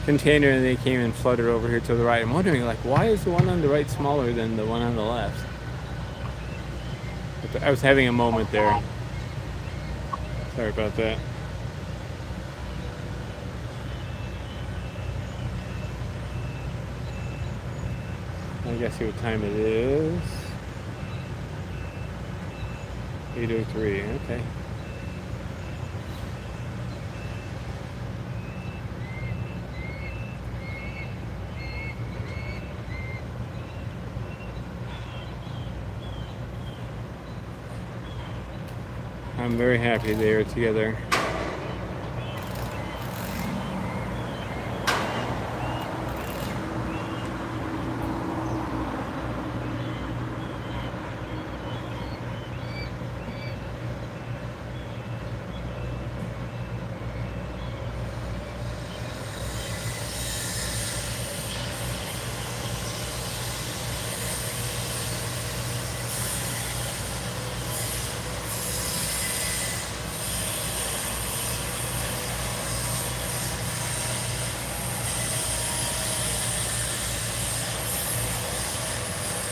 container and then he came and fluttered over here to the right. I'm wondering, like, why is the one on the right smaller than the one on the left? I was having a moment there. Sorry about that. I guess see what time it is. 8:03. Okay. I'm very happy they are together.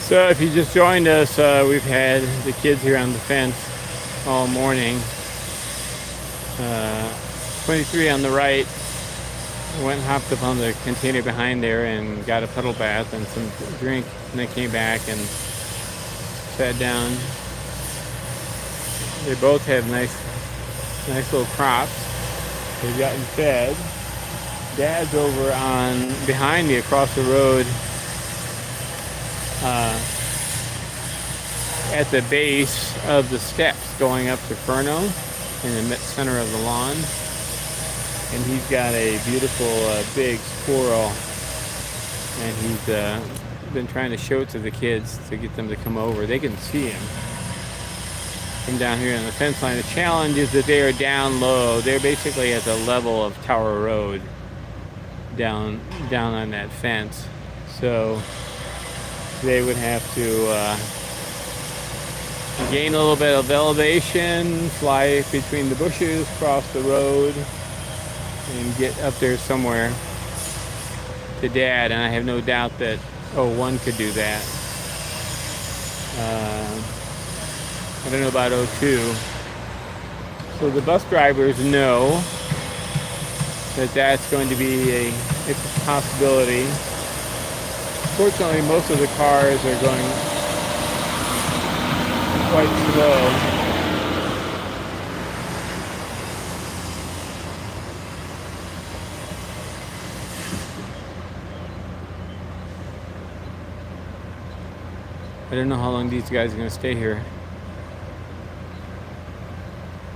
So if you just joined us, we've had the kids here on the fence all morning. 23 on the right went and hopped up on the container behind there and got a puddle bath and some drink, and then came back and sat down. They both have nice little crops. They've gotten fed. Dad's over on behind me across the road. At the base of the steps going up to Fernow in the center of the lawn, and he's got a beautiful big squirrel, and he's been trying to show it to the kids to get them to come over. They can see him from down here on the fence line. The challenge is that they are down low. They're basically at the level of Tower Road down on that fence, so they would have to gain a little bit of elevation, fly between the bushes, cross the road, and get up there somewhere to Dad. And I have no doubt that one could do that. I don't know about 02. So the bus drivers know that that's going to be it's a possibility. Fortunately, most of the cars are going quite slow. I don't know how long these guys are going to stay here.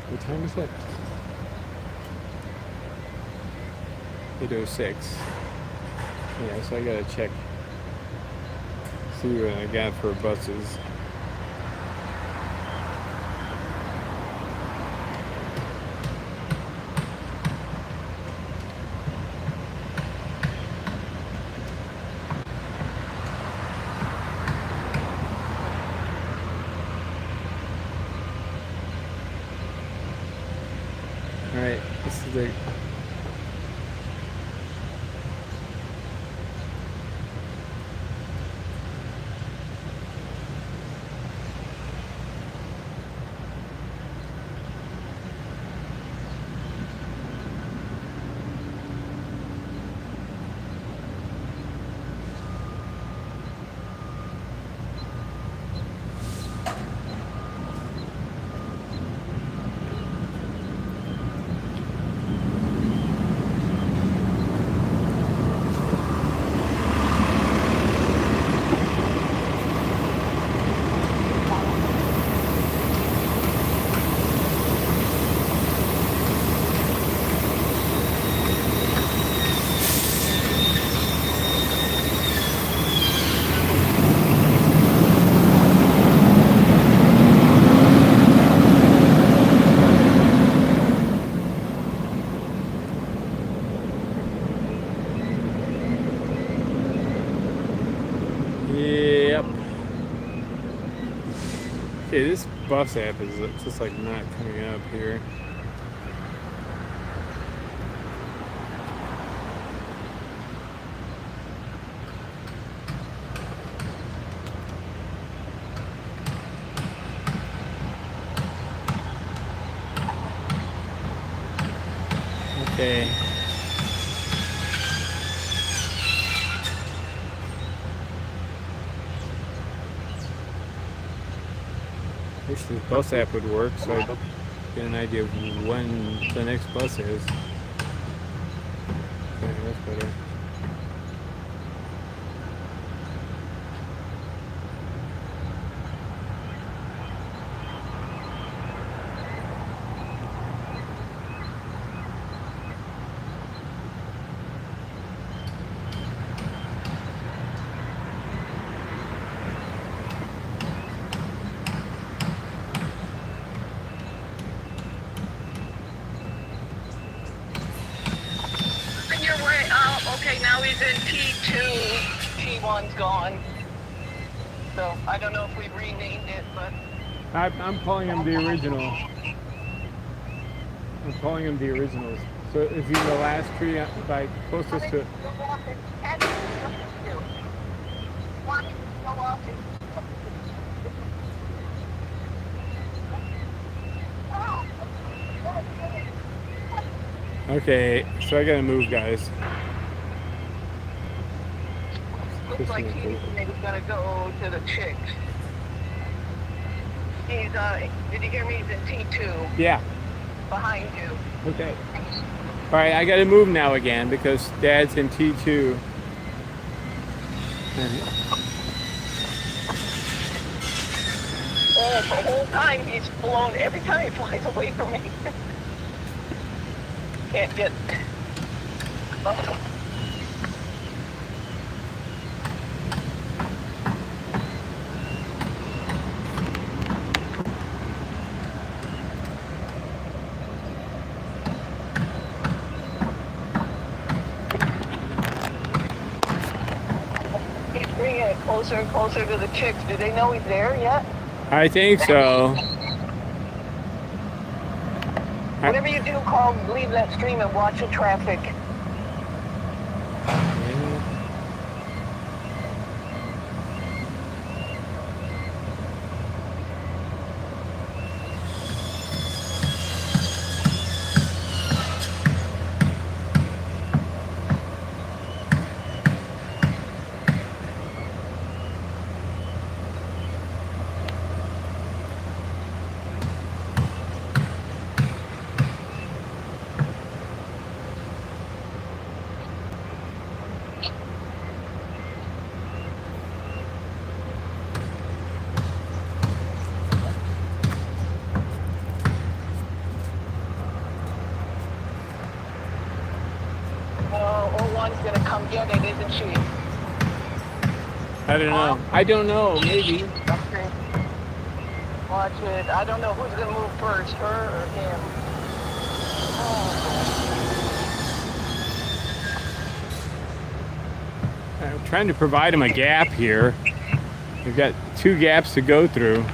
What time is it? 8:06. Yeah, so I gotta check see what I got for buses. Alright, this is the Yep. Okay, this bus app is just like not coming up here. Okay. I wish this bus app would work so I get an idea of when the next bus is. Okay, that's better. Your way out. Okay, now he's in T2. T1's gone. So I don't know if we renamed it, but I'm calling him the original. I'm calling him the originals. So is he the last tree by closest to? Okay, so I gotta move, guys. looks like he's gonna go to the chicks. He's did you hear me? He's in T2 Yeah. behind you. Okay. All right, I gotta move now again because Dad's in T2. Oh, the whole time he's flown. Every time he flies away from me. Can't get. Oh. He's bringing it closer and closer to the chicks. Do they know he's there yet? I think so. Whatever you do, Karl, leave that stream and watch the traffic. Oh, O1's gonna come get it, isn't she? I don't know. I don't know. Maybe. Okay. Watch it. I don't know who's gonna move first, her or him. I'm trying to provide him a gap here. We've got 2 gaps to go through.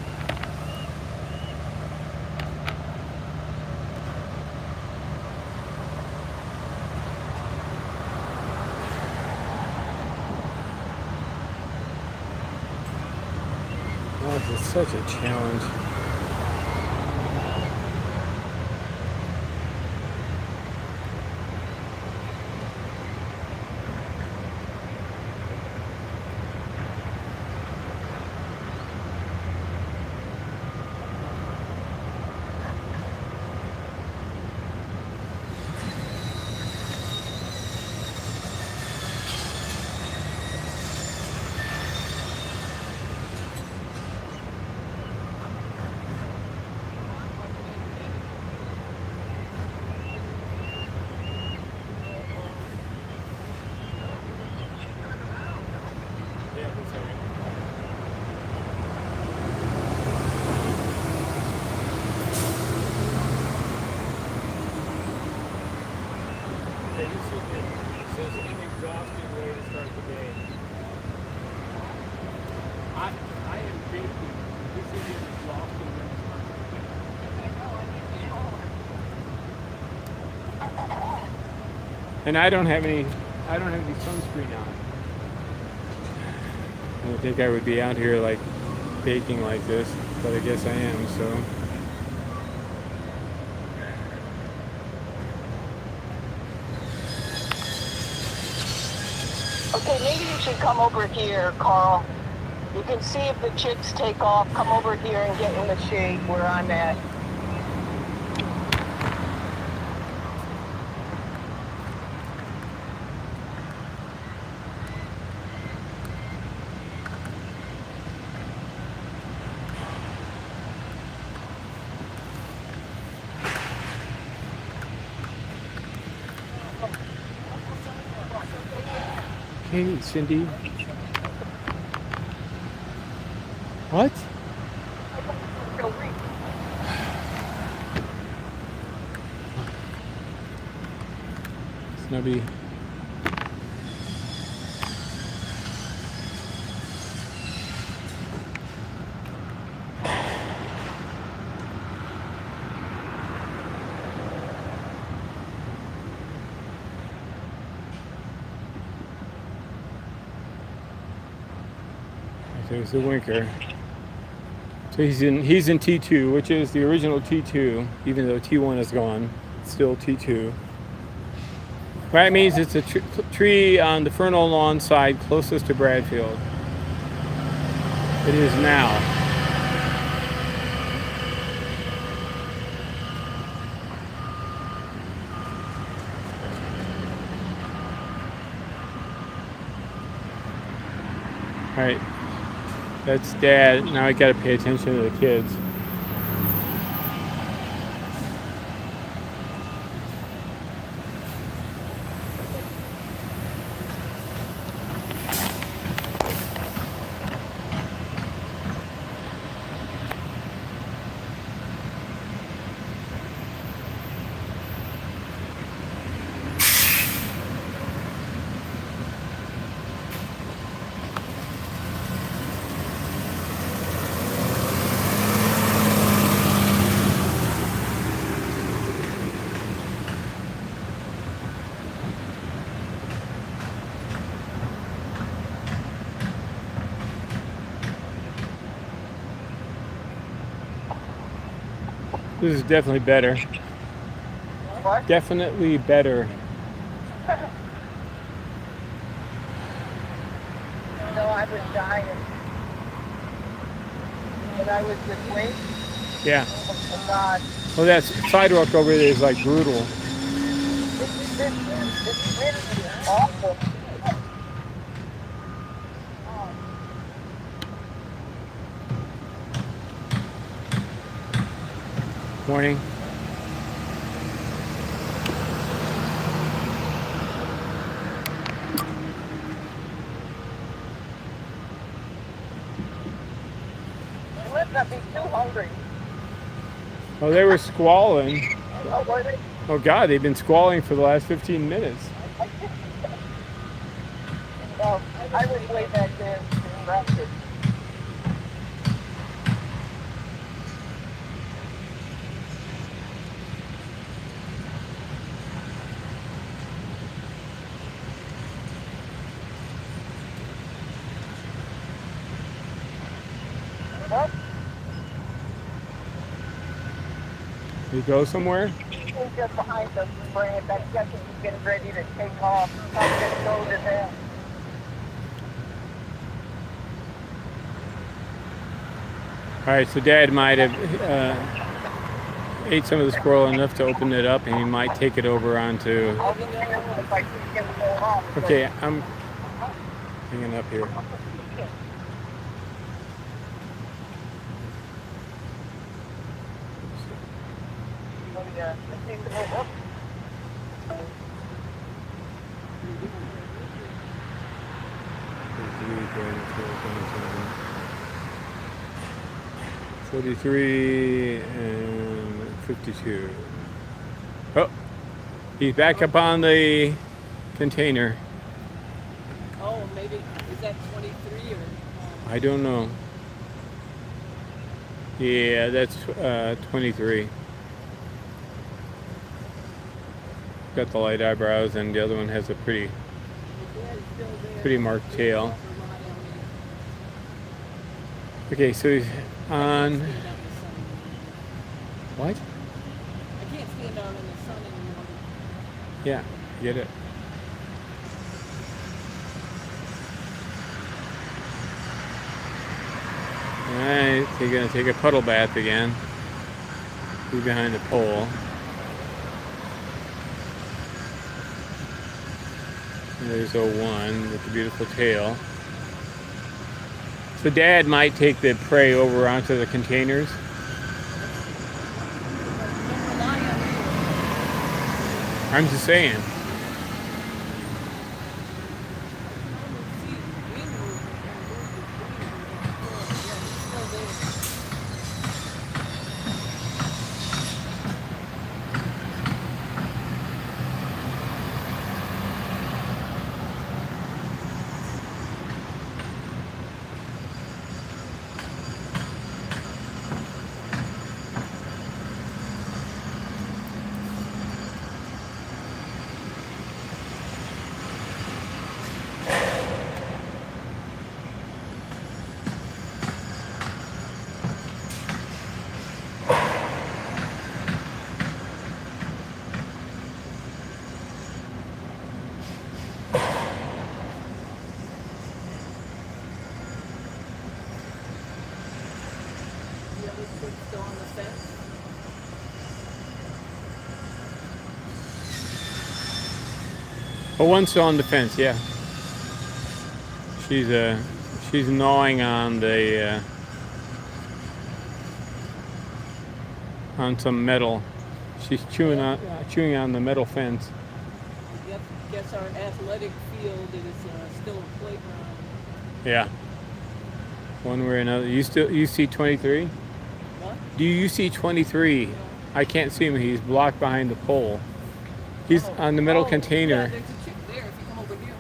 Oh, this is such a challenge. And I don't have any sunscreen on. I don't think I would be out here like baking like this, but I guess I am, so. Okay, maybe you should come over here, Karl. You can see if the chicks take off. Come over here and get in the shade where I'm at. Hey, Cindy. What? Snubby. There's the winker. So he's in T2, which is the original T2, even though T1 is gone. It's still T2. That means it's a tree on the Fernow lawn side closest to Bradfield. It is now. All right. That's Dad. Now I gotta pay attention to the kids. This is definitely better. What? Definitely better. No, I was dying. When I was this way. Yeah. Oh my God. Well, that sidewalk over there is like brutal. It's really awful. Morning. not be too hungry. Oh, they were squalling. Oh, were they? Oh God, they've been squalling for the last 15 minutes. Well, I was way back there distracted. Well, You go somewhere? he's just behind the branch. I'm guessing he's getting ready to take off. I'm going to go to them. All right, so Dad might have ate some of the squirrel enough to open it up, and he might take it over onto. I'll be there if I see him go off. Okay, I'm hanging up here. Yeah. 43 and 52. Oh, he's back up on the container. Oh, maybe, is that 23 or? I don't know. Yeah, that's 23. Got the light eyebrows, and the other one has a pretty marked tail. Okay, so he's on. What? I can't stand out in the sun anymore. Yeah, get it. Alright, so you're gonna take a puddle bath again. Be behind the pole. And there's 01 with the beautiful tail. So Dad might take the prey over onto the containers. I'm just saying. Still on the fence. Oh, one's still on the fence, yeah. She's gnawing on the on some metal. She's chewing on the metal fence. Guess our athletic field is still a playground. Yeah. One way or another. You see 23? What? Do you see 23? No. I can't see him. He's blocked behind the pole. He's on the metal container. Yeah, there's a chick there if you come over here.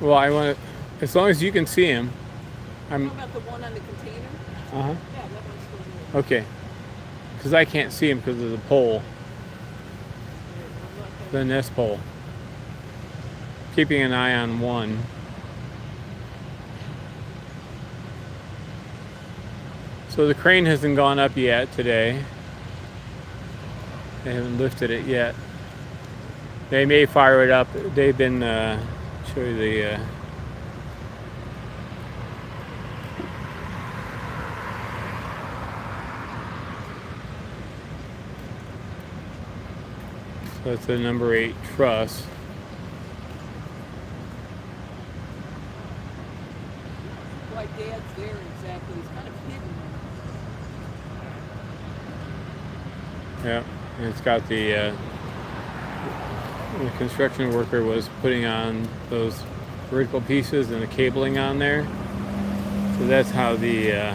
Well, I want to, as long as you can see him. How about the one on the container? Uh-huh. Yeah, that one's still there. Okay. Because I can't see him because of the pole, the nest pole. Keeping an eye on one. So the crane hasn't gone up yet today. They haven't lifted it yet. They may fire it up. They've been, show you the, so that's the number 8 truss. Why Dad's there exactly. He's kind of hidden. Yeah, and it's got the construction worker was putting on those vertical pieces and the cabling on there. So that's how the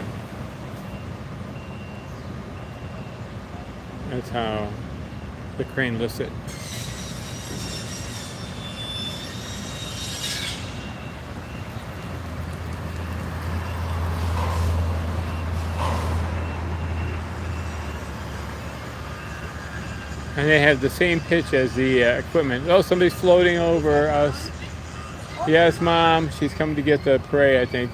That's how the crane lifts it. And they have the same pitch as the equipment. Oh, somebody's floating over us. Yes, Mom. She's coming to get the prey, I think.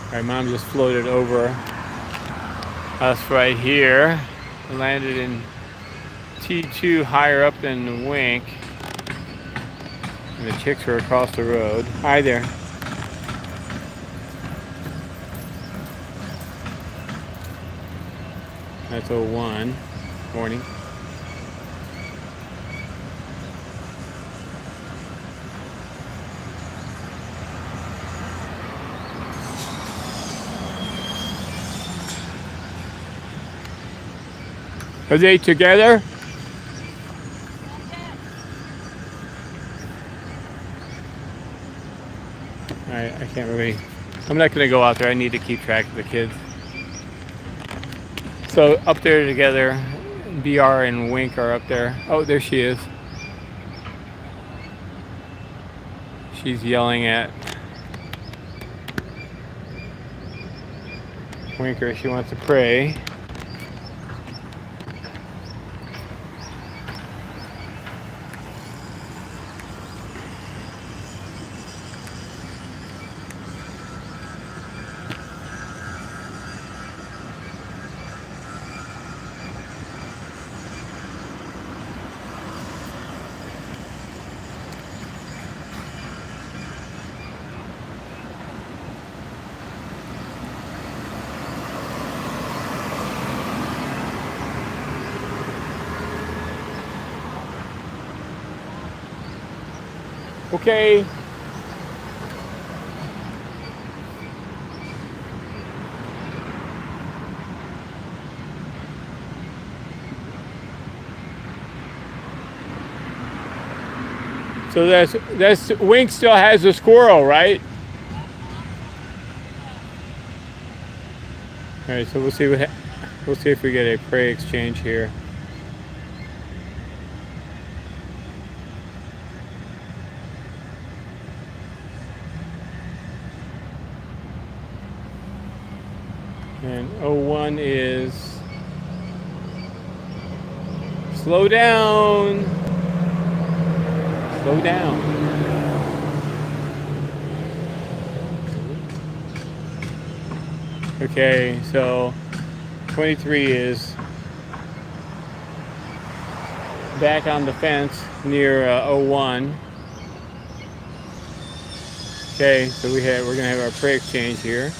All right, Mom just floated over us right here. Landed in T2 higher up than the wink. And the chicks are across the road. Hi there. That's 01. Morning. Are they together? I can't really. I'm not going to go out there. I need to keep track of the kids. So up there together, BR and Wink are up there. Oh, there she is. She's yelling at Winker. She wants to pray. Okay. So that's Wink still has a squirrel, right? All right, so we'll see if we get a prey exchange here. And 01 is slow down. Slow down. Okay, so 23 is back on the fence near 01. Okay, so we're gonna have our prey exchange here.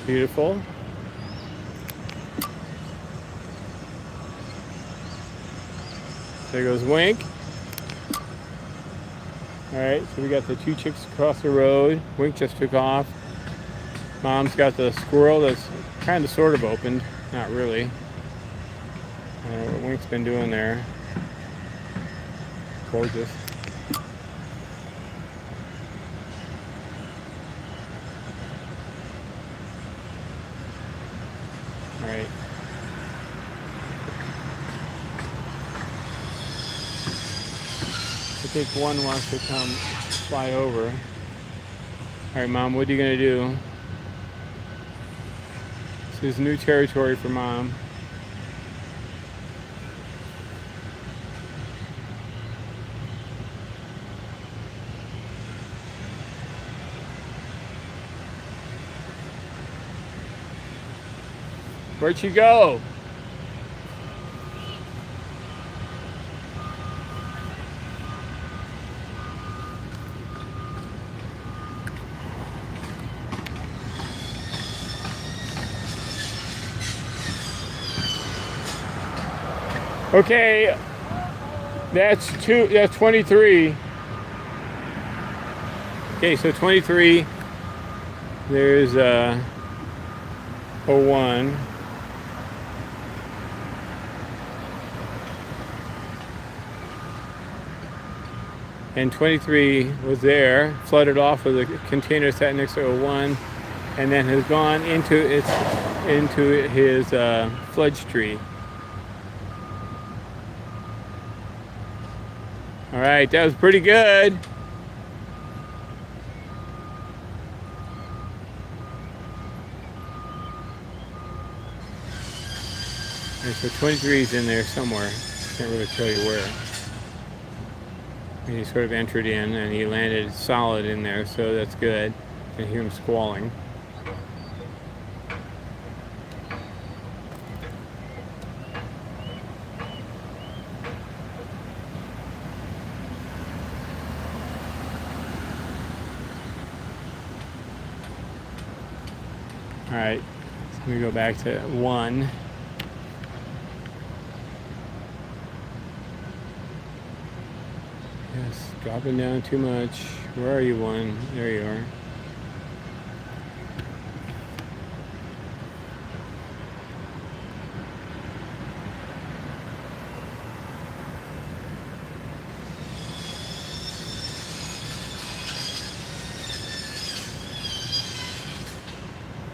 Beautiful. There goes Wink. All right, so we got the two chicks across the road. Wink just took off. Mom's got the squirrel that's kind of sort of opened. Not really. What Wink's been doing there. Gorgeous. All right. I think one wants to come fly over. All right, Mom, what are you gonna do? This is new territory for Mom. Where'd she go? Okay, that's 23. Okay, so 23, there's 01. And 23 was there, flooded off with a container sat next to 01. and then has gone into his fledge tree. All right, that was pretty good. And so 23 is in there somewhere. Can't really tell you where. And he sort of entered in and he landed solid in there, so that's good. I hear him squalling. All right, so we go back to 1. Yes, dropping down too much. Where are you, 1? There you are.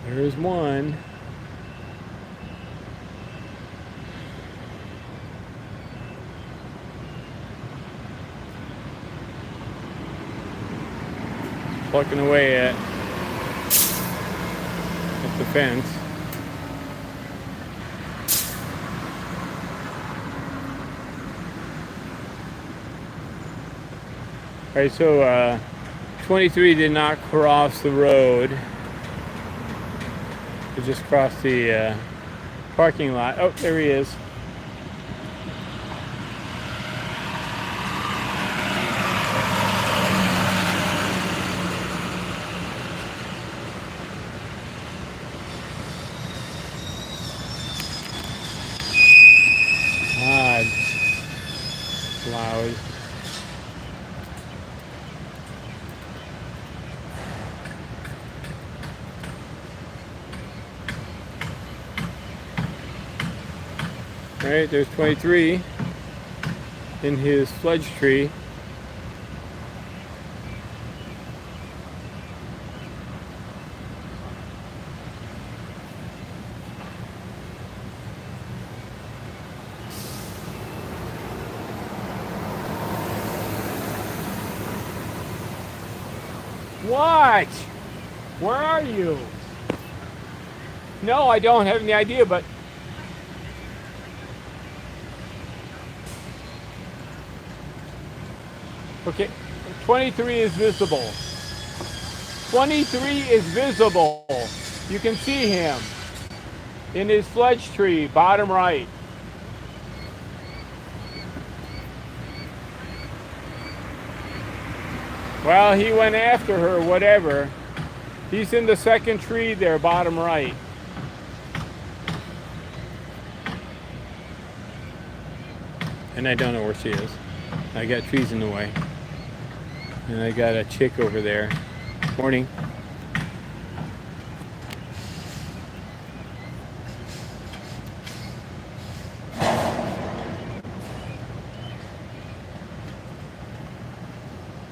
There's 1. Plucking away at the fence. All right, so 23 did not cross the road. He just crossed the parking lot. Oh, there he is. Loud. All right, there's 23 in his fledge tree. What? Where are you? No, I don't have any idea, but okay, 23 is visible. 23 is visible. You can see him in his fledge tree, bottom right. Well, he went after her, whatever. He's in the second tree there, bottom right. And I don't know where she is. I got trees in the way. And I got a chick over there. Morning.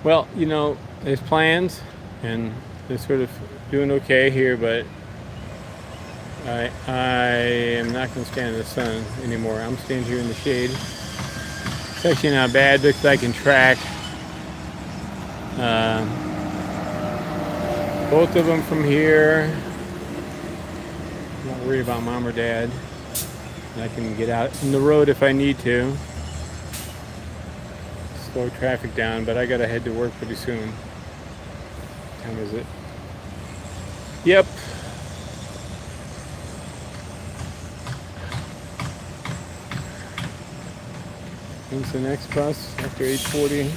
Well, you know, there's plans, and they're sort of doing okay here, but I am not going to stand in the sun anymore. I'm standing here in the shade. It's actually not bad because I can track both of them from here. I'm not worried about mom or dad. I can get out in the road if I need to. Slow traffic down, but I gotta head to work pretty soon. What time is it? Yep. When's the next bus? After 8:40.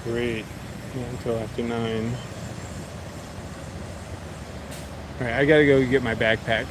Great. Not until after 9. All right, I gotta go get my backpack.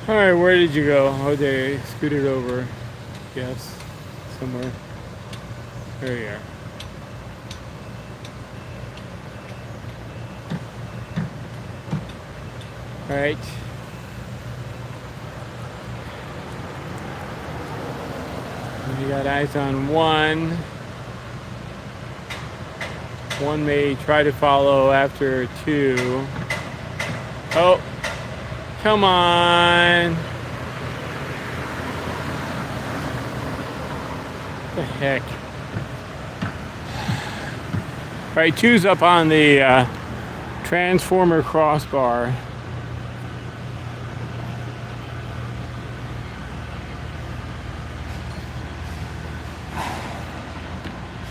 All right, where did you go? Oh, they scooted over. Yes, somewhere. There you are. All right. You got eyes on one. One may try to follow after two. Oh, come on. What the heck? All right, two's up on the transformer crossbar.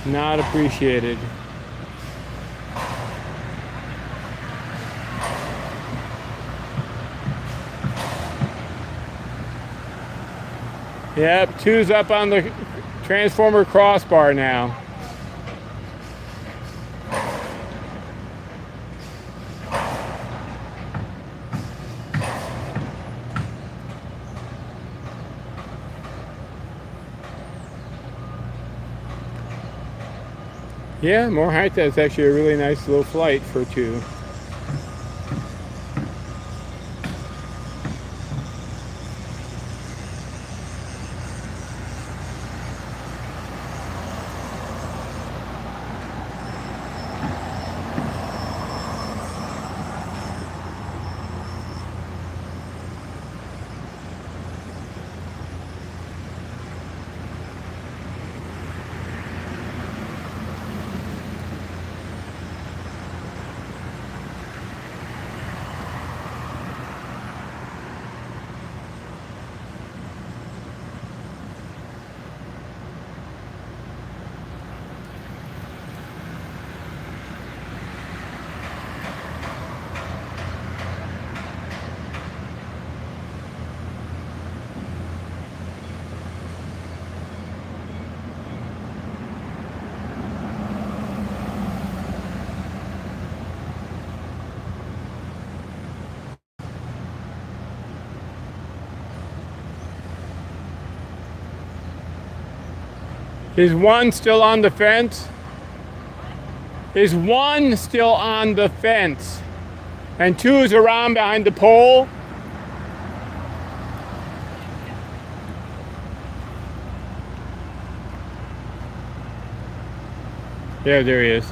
Not appreciated. Yep, two's up on the transformer crossbar now. Yeah, more height. That's actually a really nice little flight for two. Is one still on the fence? Is one still on the fence? And two is around behind the pole? Yeah, there he is.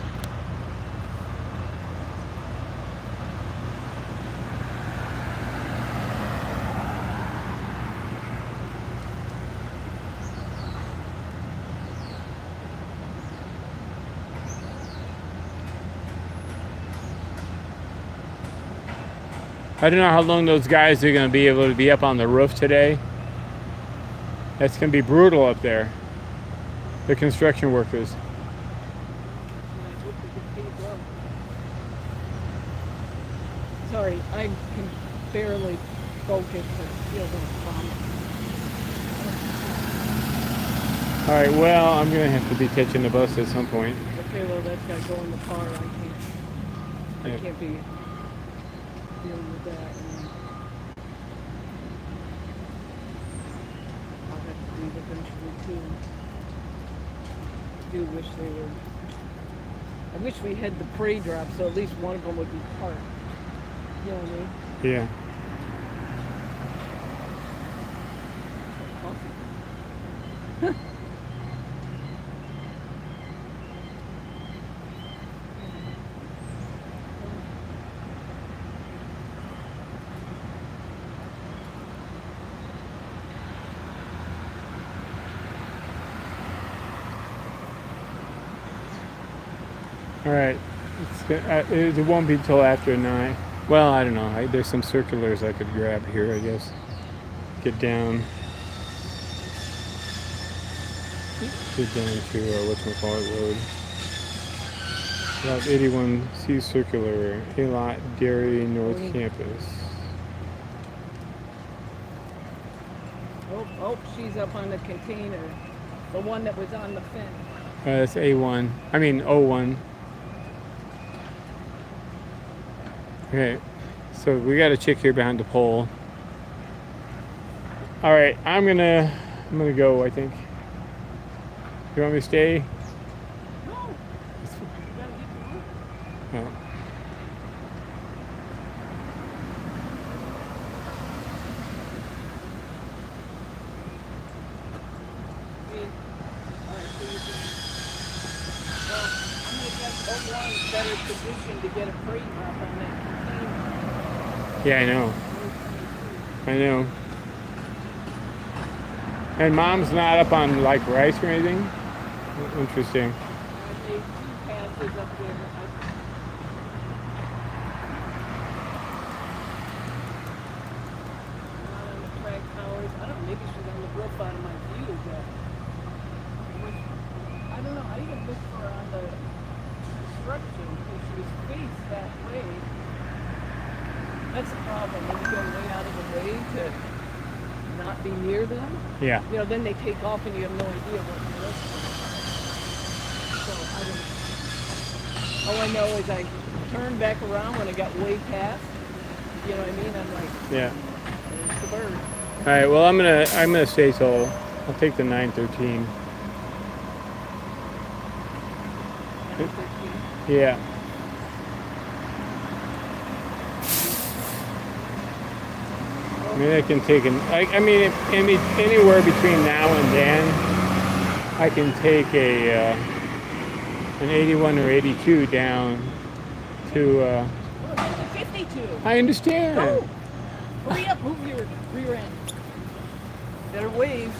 I don't know how long those guys are going to be able to be up on the roof today. That's going to be brutal up there. The construction workers. And I hope we get paid well. Sorry, I can barely focus and feel the vomit. All right, well, I'm going to have to be catching the bus at some point. Okay, well, that's got to go in the car. I Yeah. can't be dealing with that. And I'll have to leave eventually too. I do wish they were. I wish we had the pre-drop so at least one of them would be parked. You know what I mean? Yeah. All right. It won't be till after 9. Well, I don't know. There's some circulars I could grab here, I guess. Get down. Get down to whatchamacallit road. Route 81 C Circular, A-Lot, Dairy, North Campus. Oh, she's up on the container. The one that was on the fence. That's A1. I mean O1. Okay, so we got a chick here behind the pole. All right, I'm gonna go. I think. You want me to stay? No. You gotta get to work. No. Alright, so you can, well, I'm gonna guess O1's better position to get a freight drop on that container. Yeah, I know. I know. And Mom's not up on like rice or anything. Interesting. I made 2 passes up there. Not on the track towers. I don't know, maybe she's on the roof out of my view, but I don't know. I even looked for her on the construction because she was faced that way. That's the problem. When you go way out of the way to not be near them, Yeah. you know, then they take off and you have no idea what you're listening to. So I don't know. All I know is I turned back around when I got way past. You know what I mean? I'm like, Yeah. there's the bird. All right. Well, I'm gonna stay till I'll take the 913. 9:13. Yeah. I mean, I can take I mean, anywhere between now and then, I can take an 81 or 82 down to. Well, there's a 52. I understand. Go! Hurry up, move your rear end. Better wave.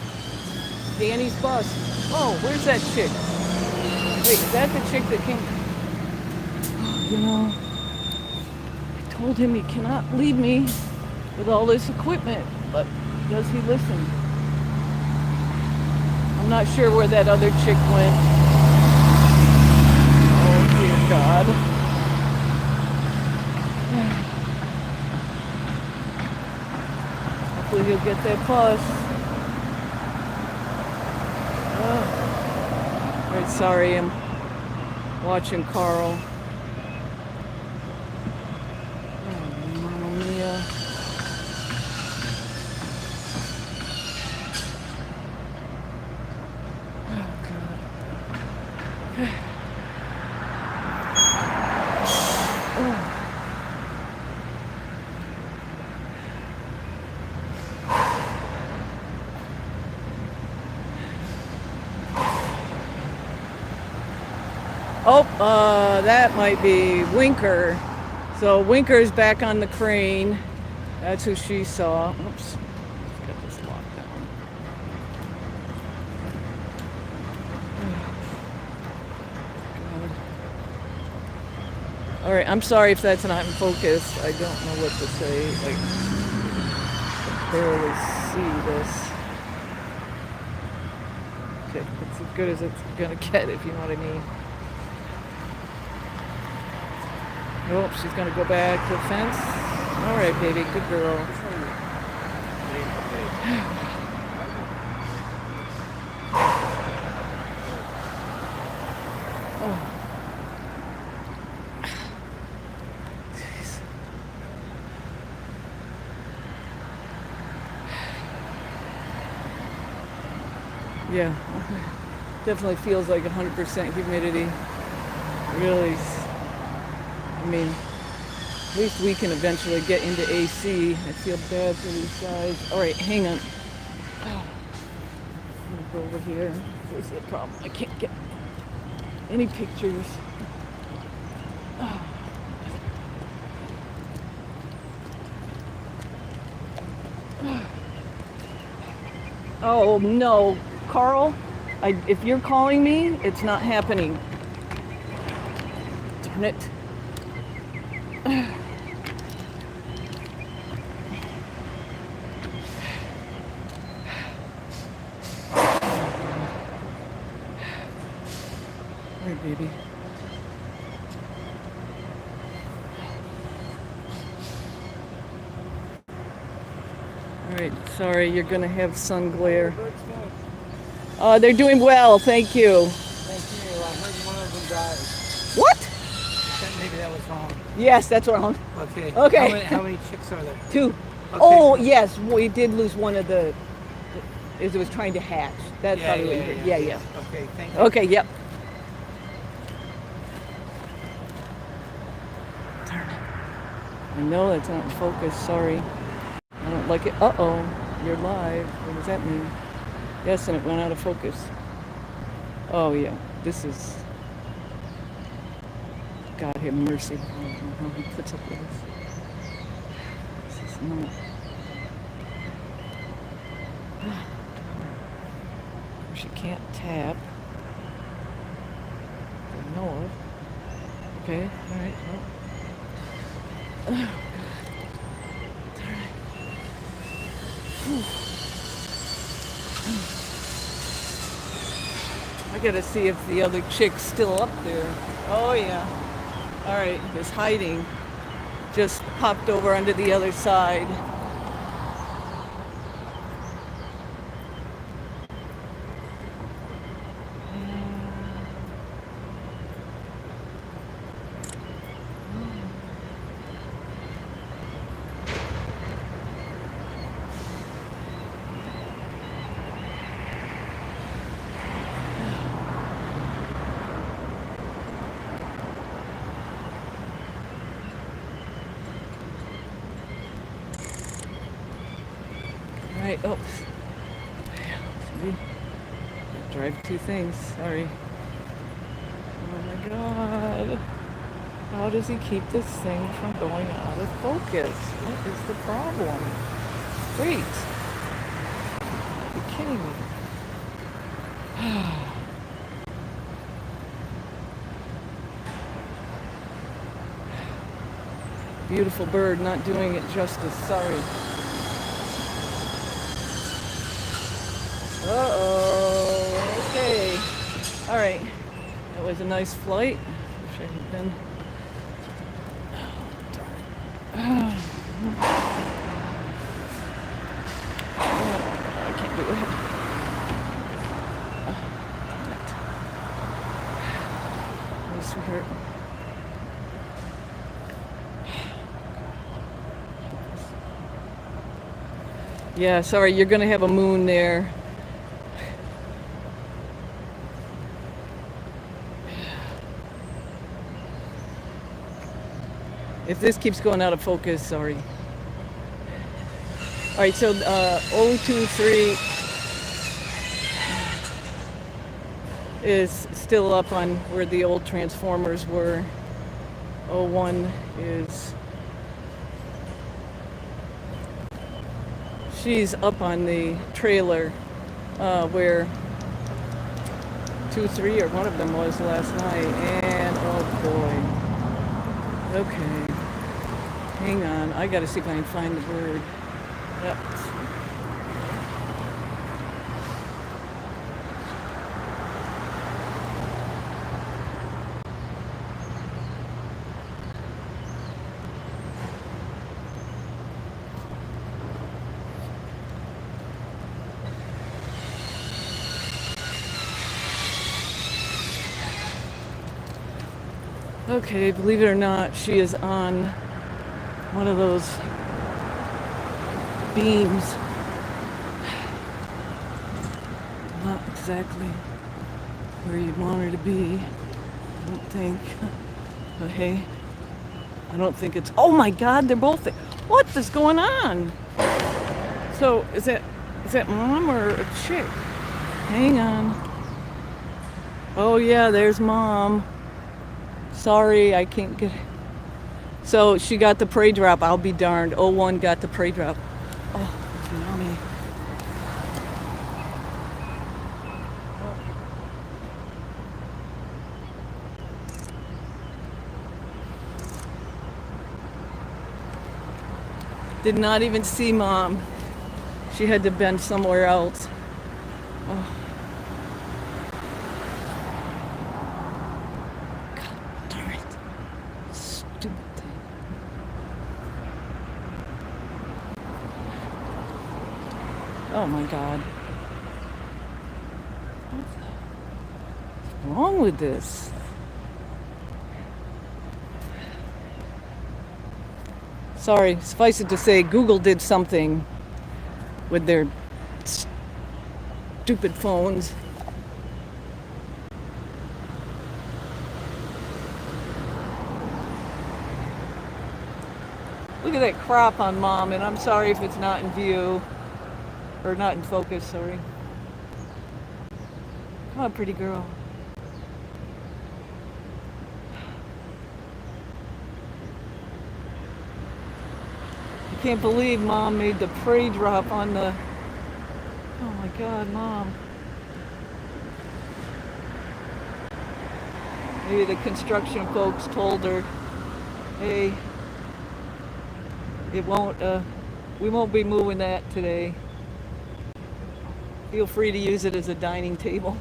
Danny's bus. Oh, where's that chick? Wait, is that the chick that came? You know, I told him he cannot leave me with all this equipment, but does he listen? I'm not sure where that other chick went. Oh dear God. Hopefully he'll get that bus. Oh. All right, sorry, I'm watching Karel. Oh, Mamma Mia. Oh, that might be Winker. So Winker's back on the crane. That's who she saw. Oops. Let's get this locked down. All right, I'm sorry if that's not in focus. I don't know what to say. Like, I can barely see this. Okay, it's as good as it's gonna get, if you know what I mean. Oh, she's gonna go back to the fence. All right, baby, good girl. Oh. Jeez. Yeah, definitely feels like 100% humidity. Really. I mean, at least we can eventually get into AC. I feel bad for these guys. All right, hang on. Oh. I'm gonna go over here. Here's the problem. I can't get any pictures. Oh. Oh no, Karel, if you're calling me, it's not happening. Darn it. Alright, baby. Alright, sorry, you're gonna have sun glare. They're doing well, thank you. Thank you. I heard one of them died. What? Maybe that was wrong. Yes, that's wrong. Okay. Okay. How many chicks are there? 2. Okay. Oh, yes, we did lose one of the As it was trying to hatch. That's Yeah, probably what you yeah, heard. yeah. Yeah, Okay, thank yeah. you. Okay, yep. I know that's not in focus. Sorry. I don't like it. Uh-oh. You're live. What does that mean? Yes, and it went out of focus. Oh, yeah. This is... God have mercy. I don't know how he puts up with this. This is not... She can't tap. I know of. Okay, all right. Well. Oh, God. All right. I gotta see if the other chick's still up there. Oh, yeah. All right, it's hiding. Just popped over onto the other side. Right, oh. See? Drive two things, sorry. Oh my god. How does he keep this thing from going out of focus? What is the problem? Wait. You're kidding me. Beautiful bird, not doing it justice, sorry. Uh-oh, okay. All right, that was a nice flight. Wish I had been. Oh, I can't do it. Oh, sweetheart. Yeah, sorry, you're gonna have a moon there. If this keeps going out of focus, sorry. All right, so O23 is still up on where the old transformers were. O1 is... She's up on the trailer where 2-3 or one of them was last night. And oh boy. Okay. Hang on, I gotta see if I can find the bird. Yep. Okay, believe it or not, she is on one of those beams. Not exactly where you'd want her to be, I don't think. But hey, I don't think it's... Oh my God, they're both there. What is going on? So, is that mom or a chick? Hang on. Oh yeah, there's mom. Sorry, I can't get... So she got the prey drop. I'll be darned. O1 got the prey drop. Oh, it's yummy. Did not even see mom. She had to bend somewhere else. Oh. Oh my God. What's wrong with this? Sorry, suffice it to say, Google did something with their stupid phones. Look at that crop on Mom, and I'm sorry if it's not in view, or not in focus, sorry. Come on, pretty girl. I can't believe Mom made the prey drop on the... Oh my God, Mom. Maybe the construction folks told her, hey, we won't be moving that today. Feel free to use it as a dining table.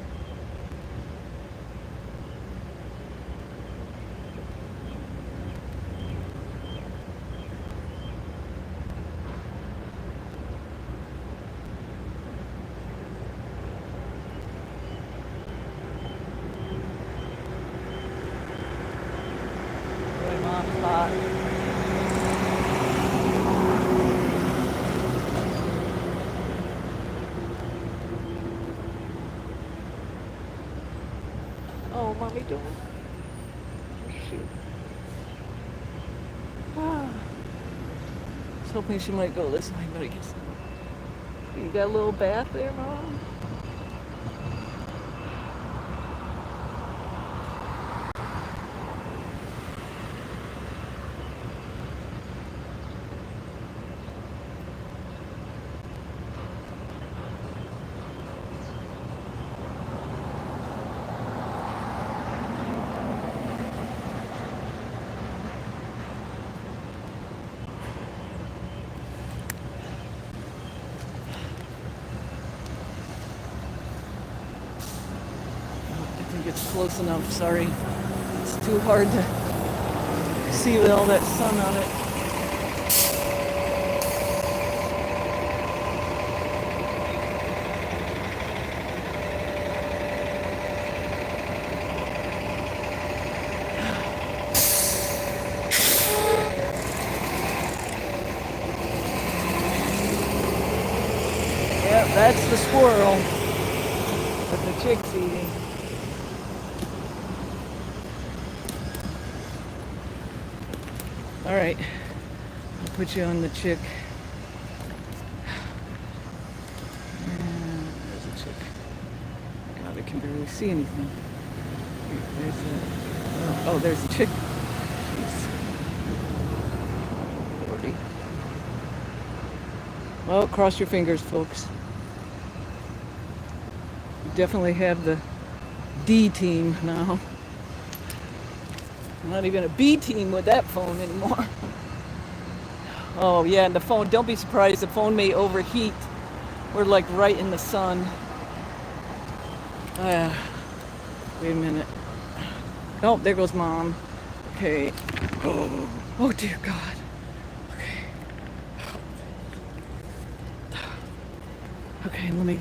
Boy, Mom's hot. Oh, Mommy doing? Oh, shoot. Ah. I was hoping she might go this way, but I guess. You got a little bath there, Mom? I think it's close enough, sorry. It's too hard to see with all that sun on it. Yep, that's the squirrel that the chick's eating. All right, I'll put you on the chick. There's a chick. God, I can barely see anything. There's a, oh, there's a chick. Jeez. Lordy. Well, cross your fingers, folks. You definitely have the D team now. Not even a B team with that phone anymore. Oh yeah, and the phone, don't be surprised, the phone may overheat. We're like right in the sun. Wait a minute. Oh, there goes Mom. Okay. Oh dear God. Okay. Okay, let me...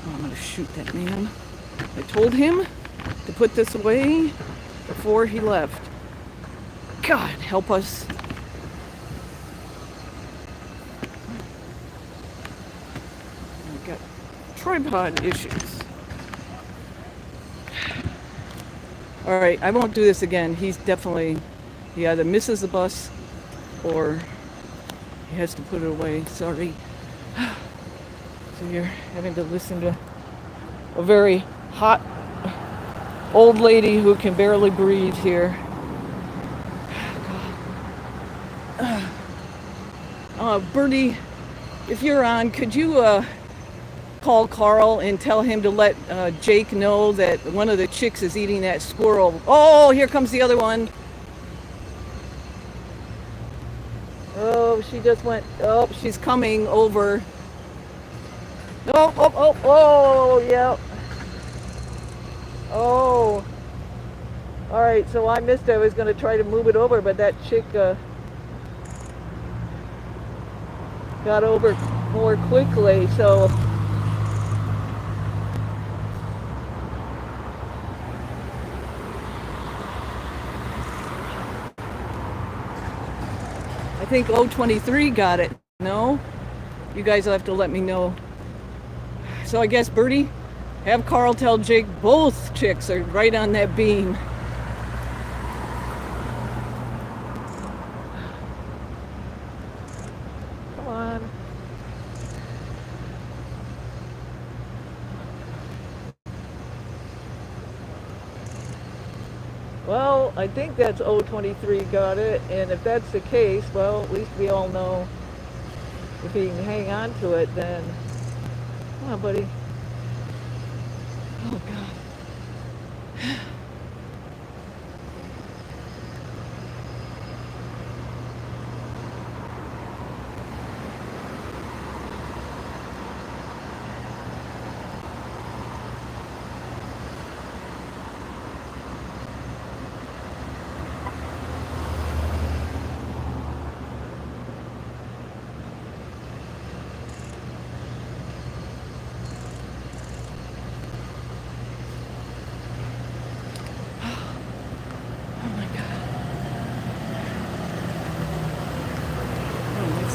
Oh, I'm gonna shoot that man. I told him to put this away before he left. God, help us. I've got tripod issues. All right, I won't do this again. He either misses the bus or he has to put it away. Sorry. So you're having to listen to a very hot old lady who can barely breathe here. Bertie, if you're on, could you call Karel and tell him to let Jake know that one of the chicks is eating that squirrel? Oh, here comes the other one. Oh, she just went. Oh, she's coming over. Oh, yeah. Oh. All right, so I missed it. I was going to try to move it over, but that chick got over more quickly, so... I think O23 got it. No? You guys will have to let me know. So I guess Birdie, have Karel tell Jake both chicks are right on that beam. Come on. Well, I think that's O23 got it, and if that's the case, well, at least we all know if he can hang on to it, then, come on, buddy. Oh, God.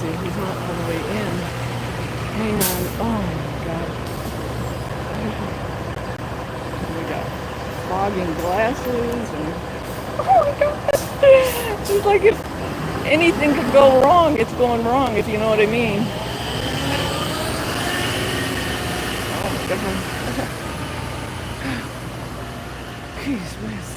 He's not all the way in. Hang on. Oh my God. We got fogging glasses and oh my God. It's like if anything could go wrong, it's going wrong, if you know what I mean. Oh my God. Jeez whiz.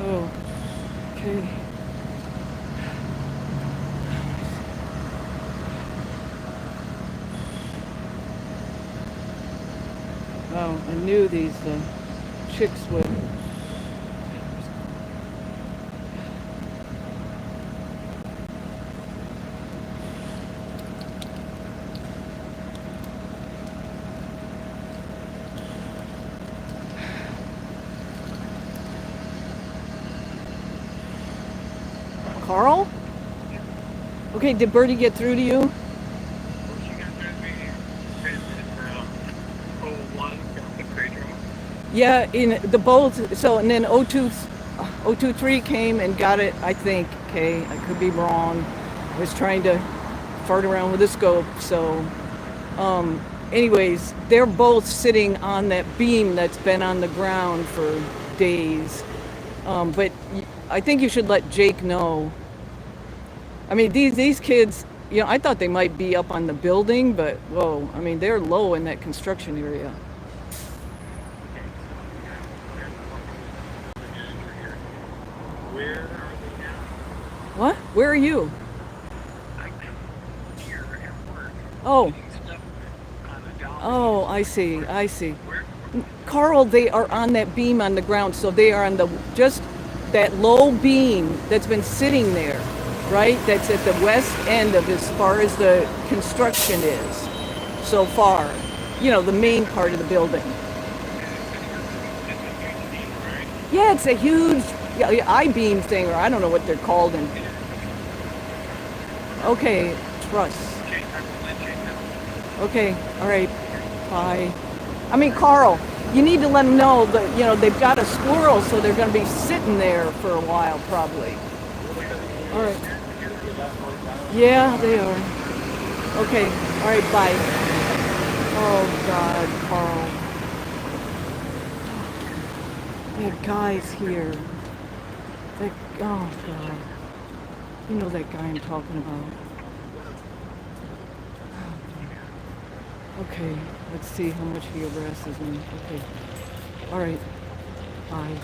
Oh, okay. Oh, I knew these chicks would. Karel? Okay, did Birdie get through to you? Yeah, in the both. So and then O23 came and got it. I think. Okay, I could be wrong. I was trying to fart around with the scope. So, anyways, they're both sitting on that beam that's been on the ground for days. But I think you should let Jake know. I mean, these kids, you know, I thought they might be up on the building, but whoa, I mean, they're low in that construction area. Where are they now? What? Where are you? I'm here at work. Oh, Getting stuff on the dock. oh, I see, I see. Where? Karel, they are on that beam on the ground, so they are on the just that low beam that's been sitting there, right? That's at the west end of as far as the construction is so far. You know, the main part of the building. Yeah, it's a huge I-beam thing, or I don't know what they're called. And okay, Truss. Okay, I will let you know. Okay, all right, bye. I mean, Karel, you need to let them know that, you know, they've got a squirrel, so they're going to be sitting there for a while, probably. All right. Yeah, they are. Okay, all right, bye. Oh, God, Karel. That guy's here. That, oh, God. You know that guy I'm talking about. Okay, let's see how much he harasses me. Okay. All right. Bye.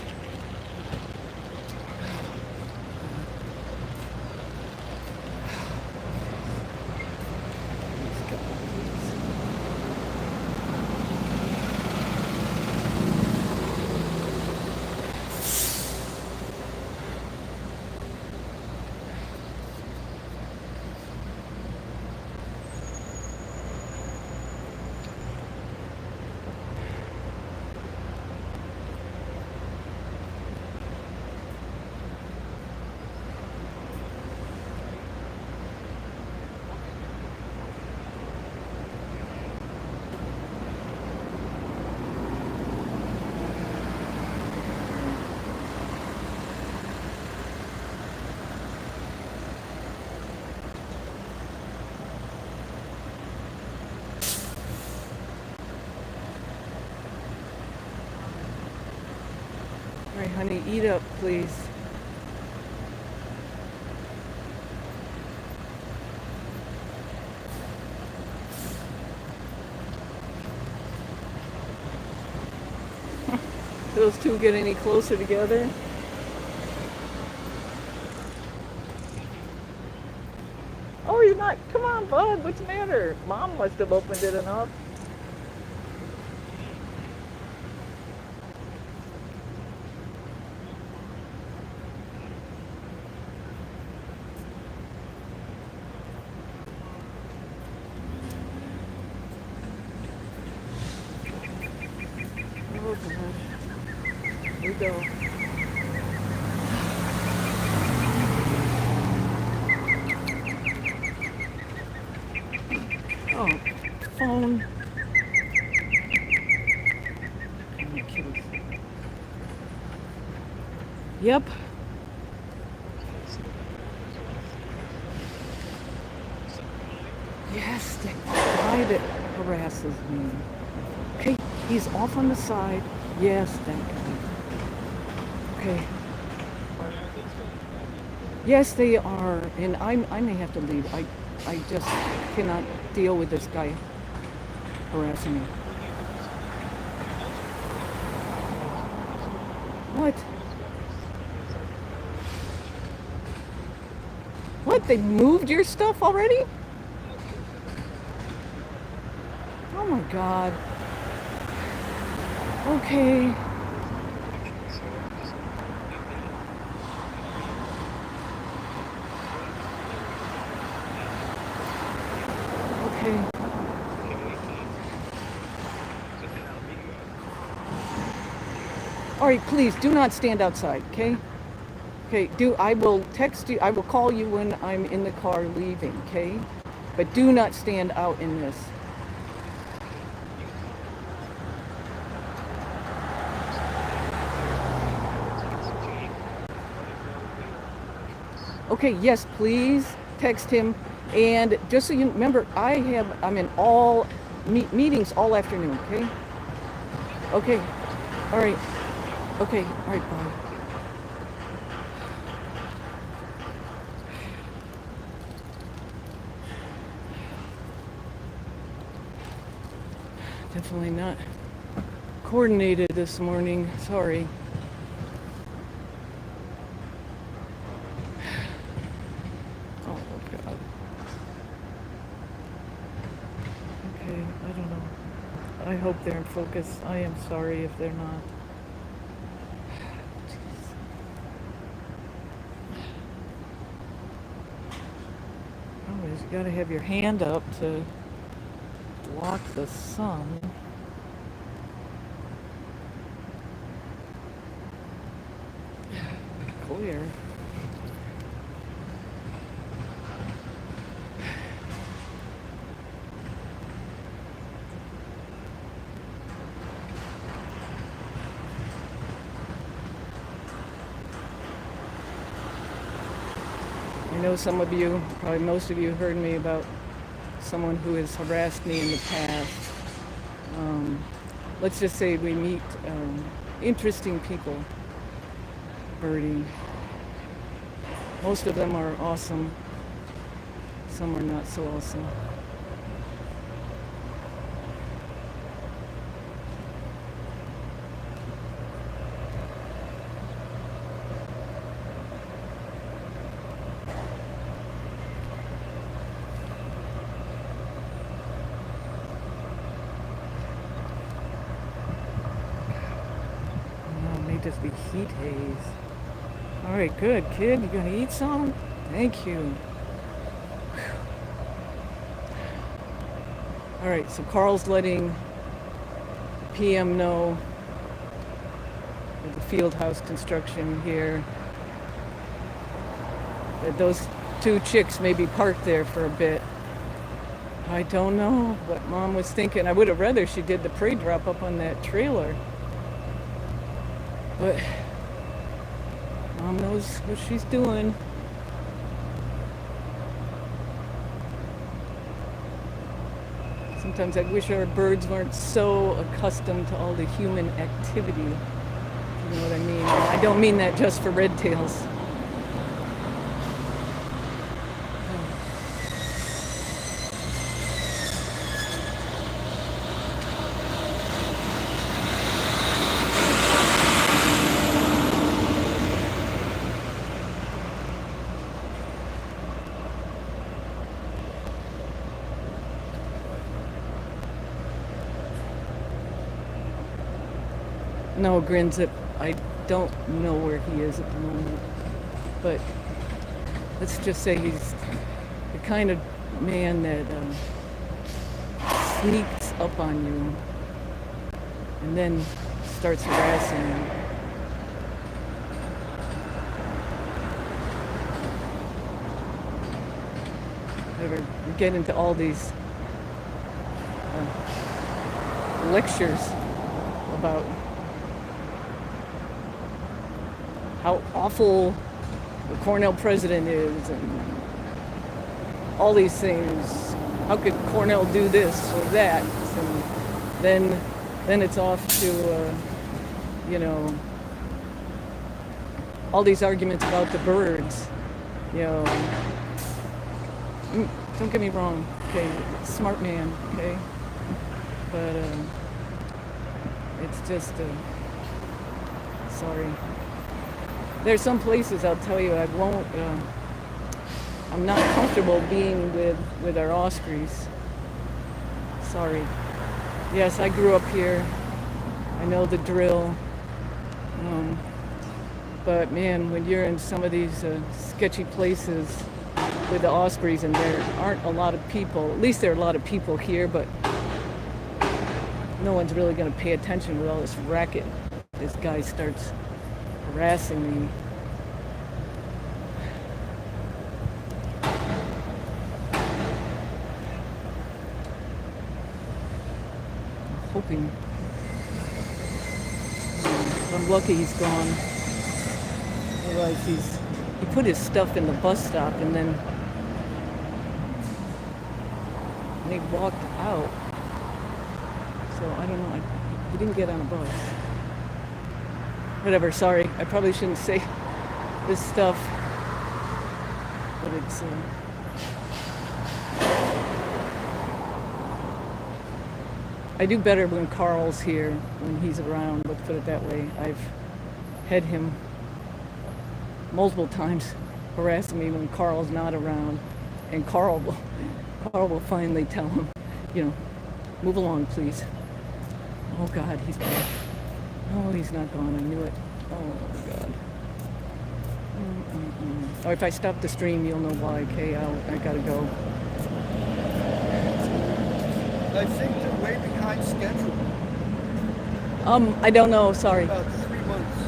eat up, please. Those two get any closer together? Oh, you're not. Come on, bud. What's the matter? Mom must have opened it enough. Oh, gosh. Here we go. Oh, phone. Yep. Yes, the guy that harasses me. Okay, he's off on the side. Yes, thank God. Okay. Yes, they are, and I may have to leave. I just cannot deal with this guy harassing me. What? What? They moved your stuff already? Oh my God. Okay. Okay. All right, please do not stand outside, okay? Okay, I will text you, I will call you when I'm in the car leaving, okay? But do not stand out in this. Okay, yes, please text him. And just so you remember, I'm in all meetings all afternoon, okay? Okay, all right. Okay, all right, bye. Definitely not coordinated this morning, sorry. Oh, God. Okay, I don't know. I hope they're in focus. I am sorry if they're not. Always, you gotta have your hand up to block the sun. Clear. I know some of you, probably most of you, heard me about someone who has harassed me in the past. Let's just say we meet interesting people, Birdie. Most of them are awesome. Some are not so awesome. Just be heat haze. All right, good, kid. You gonna eat some? Thank you. All right, so Karel's letting the PM know with the field house construction here that those two chicks may be parked there for a bit. I don't know what Mom was thinking. I would have rather she did the prey drop up on that trailer. But Mom knows what she's doing. Sometimes I wish our birds weren't so accustomed to all the human activity. know what I mean? And I don't mean that just for red tails. No, grins it. I don't know where he is at the moment. But let's just say he's the kind of man that sneaks up on you and then starts harassing you. We get into all these lectures about how awful the Cornell president is and all these things. How could Cornell do this or that? And then it's off to, you know, all these arguments about the birds. You know, don't get me wrong, okay, smart man, okay? But it's just, sorry. There's some places I'll tell you I won't, I'm not comfortable being with our ospreys. Sorry. Yes, I grew up here. I know the drill. But man, when you're in some of these sketchy places with the ospreys and there aren't a lot of people, at least there are a lot of people here, but no one's really gonna pay attention with all this racket. This guy starts harassing me. I'm hoping. If I'm lucky he's gone. Otherwise he put his stuff in the bus stop and then he walked out. So I don't know. He didn't get on a bus. Whatever, sorry. I probably shouldn't say this stuff. But it's... I do better when Karel's here, when he's around, let's put it that way. I've had him multiple times harassing me when Karel's not around. And Karel will finally tell him, you know, move along, please. Oh God, he's back. Oh, he's not gone. I knew it. Oh my God. Or if I stop the stream, you'll know why. Okay, I gotta go. I think they're way behind schedule. I don't know. Sorry. About 3 months.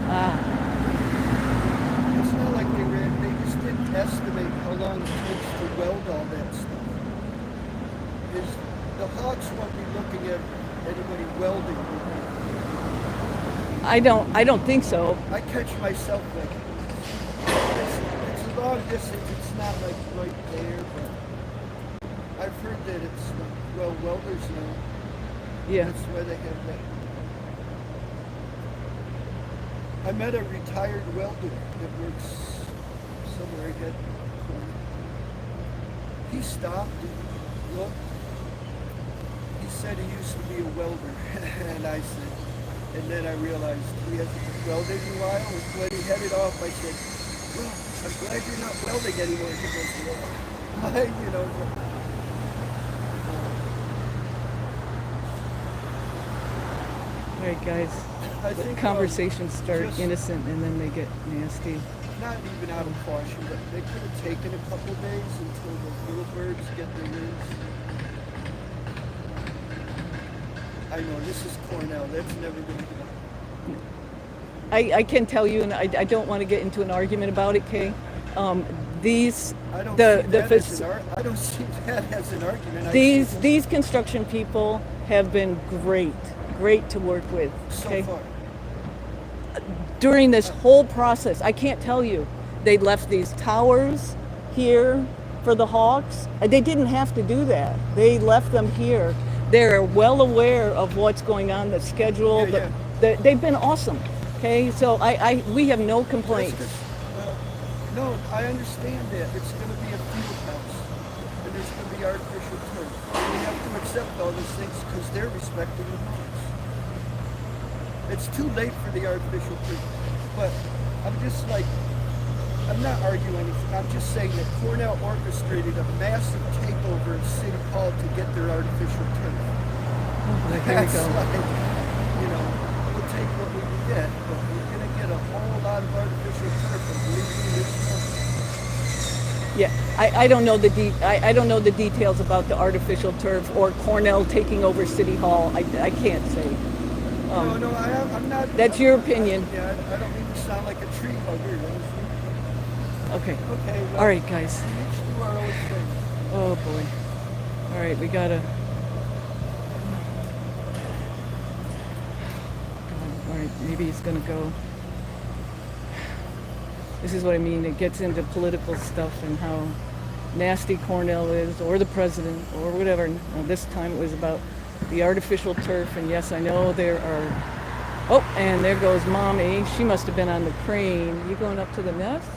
Ah. It's not like they just didn't estimate how long it takes to weld all that stuff. The Hawks won't be looking at anybody welding. I don't think so. I catch myself like it's a long distance. It's not like right there, but I've heard that it's well welders now. Yeah. That's why they have that. I met a retired welder that works somewhere at he stopped and looked. He said he used to be a welder, and I said. And then I realized he hasn't welded in a while. And when he headed off, I said, well, I'm glad you're not welding anymore. He goes, well, you know. All right, guys. I think Conversations start innocent and then they get nasty. Not even out of caution, but they could have taken a couple days until the little birds get their wings. I know, this is Cornell. That's never going to happen. I can tell you, and I don't want to get into an argument about it, Kay. These I don't the see the that as I don't see that as an argument. these construction people have been great to work with. Okay? So far. During this whole process, I can't tell you, they left these towers here for the Hawks. They didn't have to do that. They left them here. They're well aware of what's going on, the schedule. Yeah. They've been awesome. okay? So we have no complaints. No, I understand that. It's going to be a field house, and there's going to be artificial turf. And we have to accept all these things because they're respecting the laws. It's too late for the artificial turf. But I'm just like, I'm not arguing anything. I'm just saying that Cornell orchestrated a massive takeover of City Hall to get their artificial turf. Here we That's go. like, you know, we'll take what we can get, but we're going to get a whole lot of artificial turf, and believe me, there's no. Yeah, I don't know I don't know the details about the artificial turf or Cornell taking over City Hall. I can't say. No, I'm not. That's your opinion. I don't mean to sound like a tree hugger. Okay. Okay. Well, All right, guys. each to our own thing. Oh boy. All right, we gotta. All right, maybe he's gonna go. This is what I mean. It gets into political stuff and how nasty Cornell is, or the president, or whatever. Now, this time it was about the artificial turf, and yes, I know there are. Oh, and there goes Mommy. She must have been on the crane. You going up to the nest?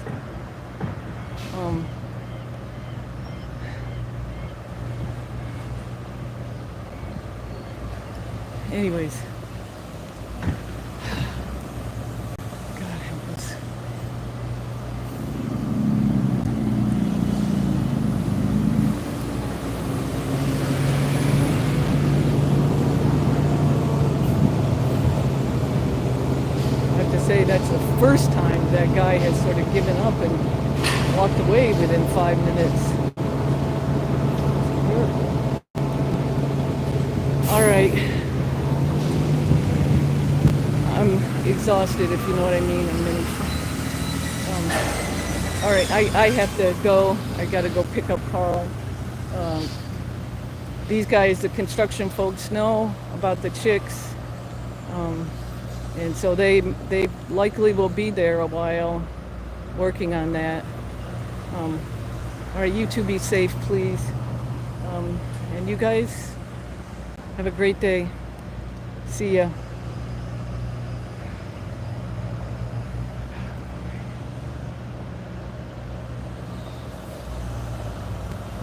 Anyways. God help us. I have to say that's the first time that guy has sort of given up and walked away within 5 minutes. All right. I'm exhausted, if you know what I mean. All right, I have to go. I got to go pick up Karel. These guys, the construction folks, know about the chicks. And so they likely will be there a while working on that. All right, you two be safe, please. And you guys have a great day. See ya.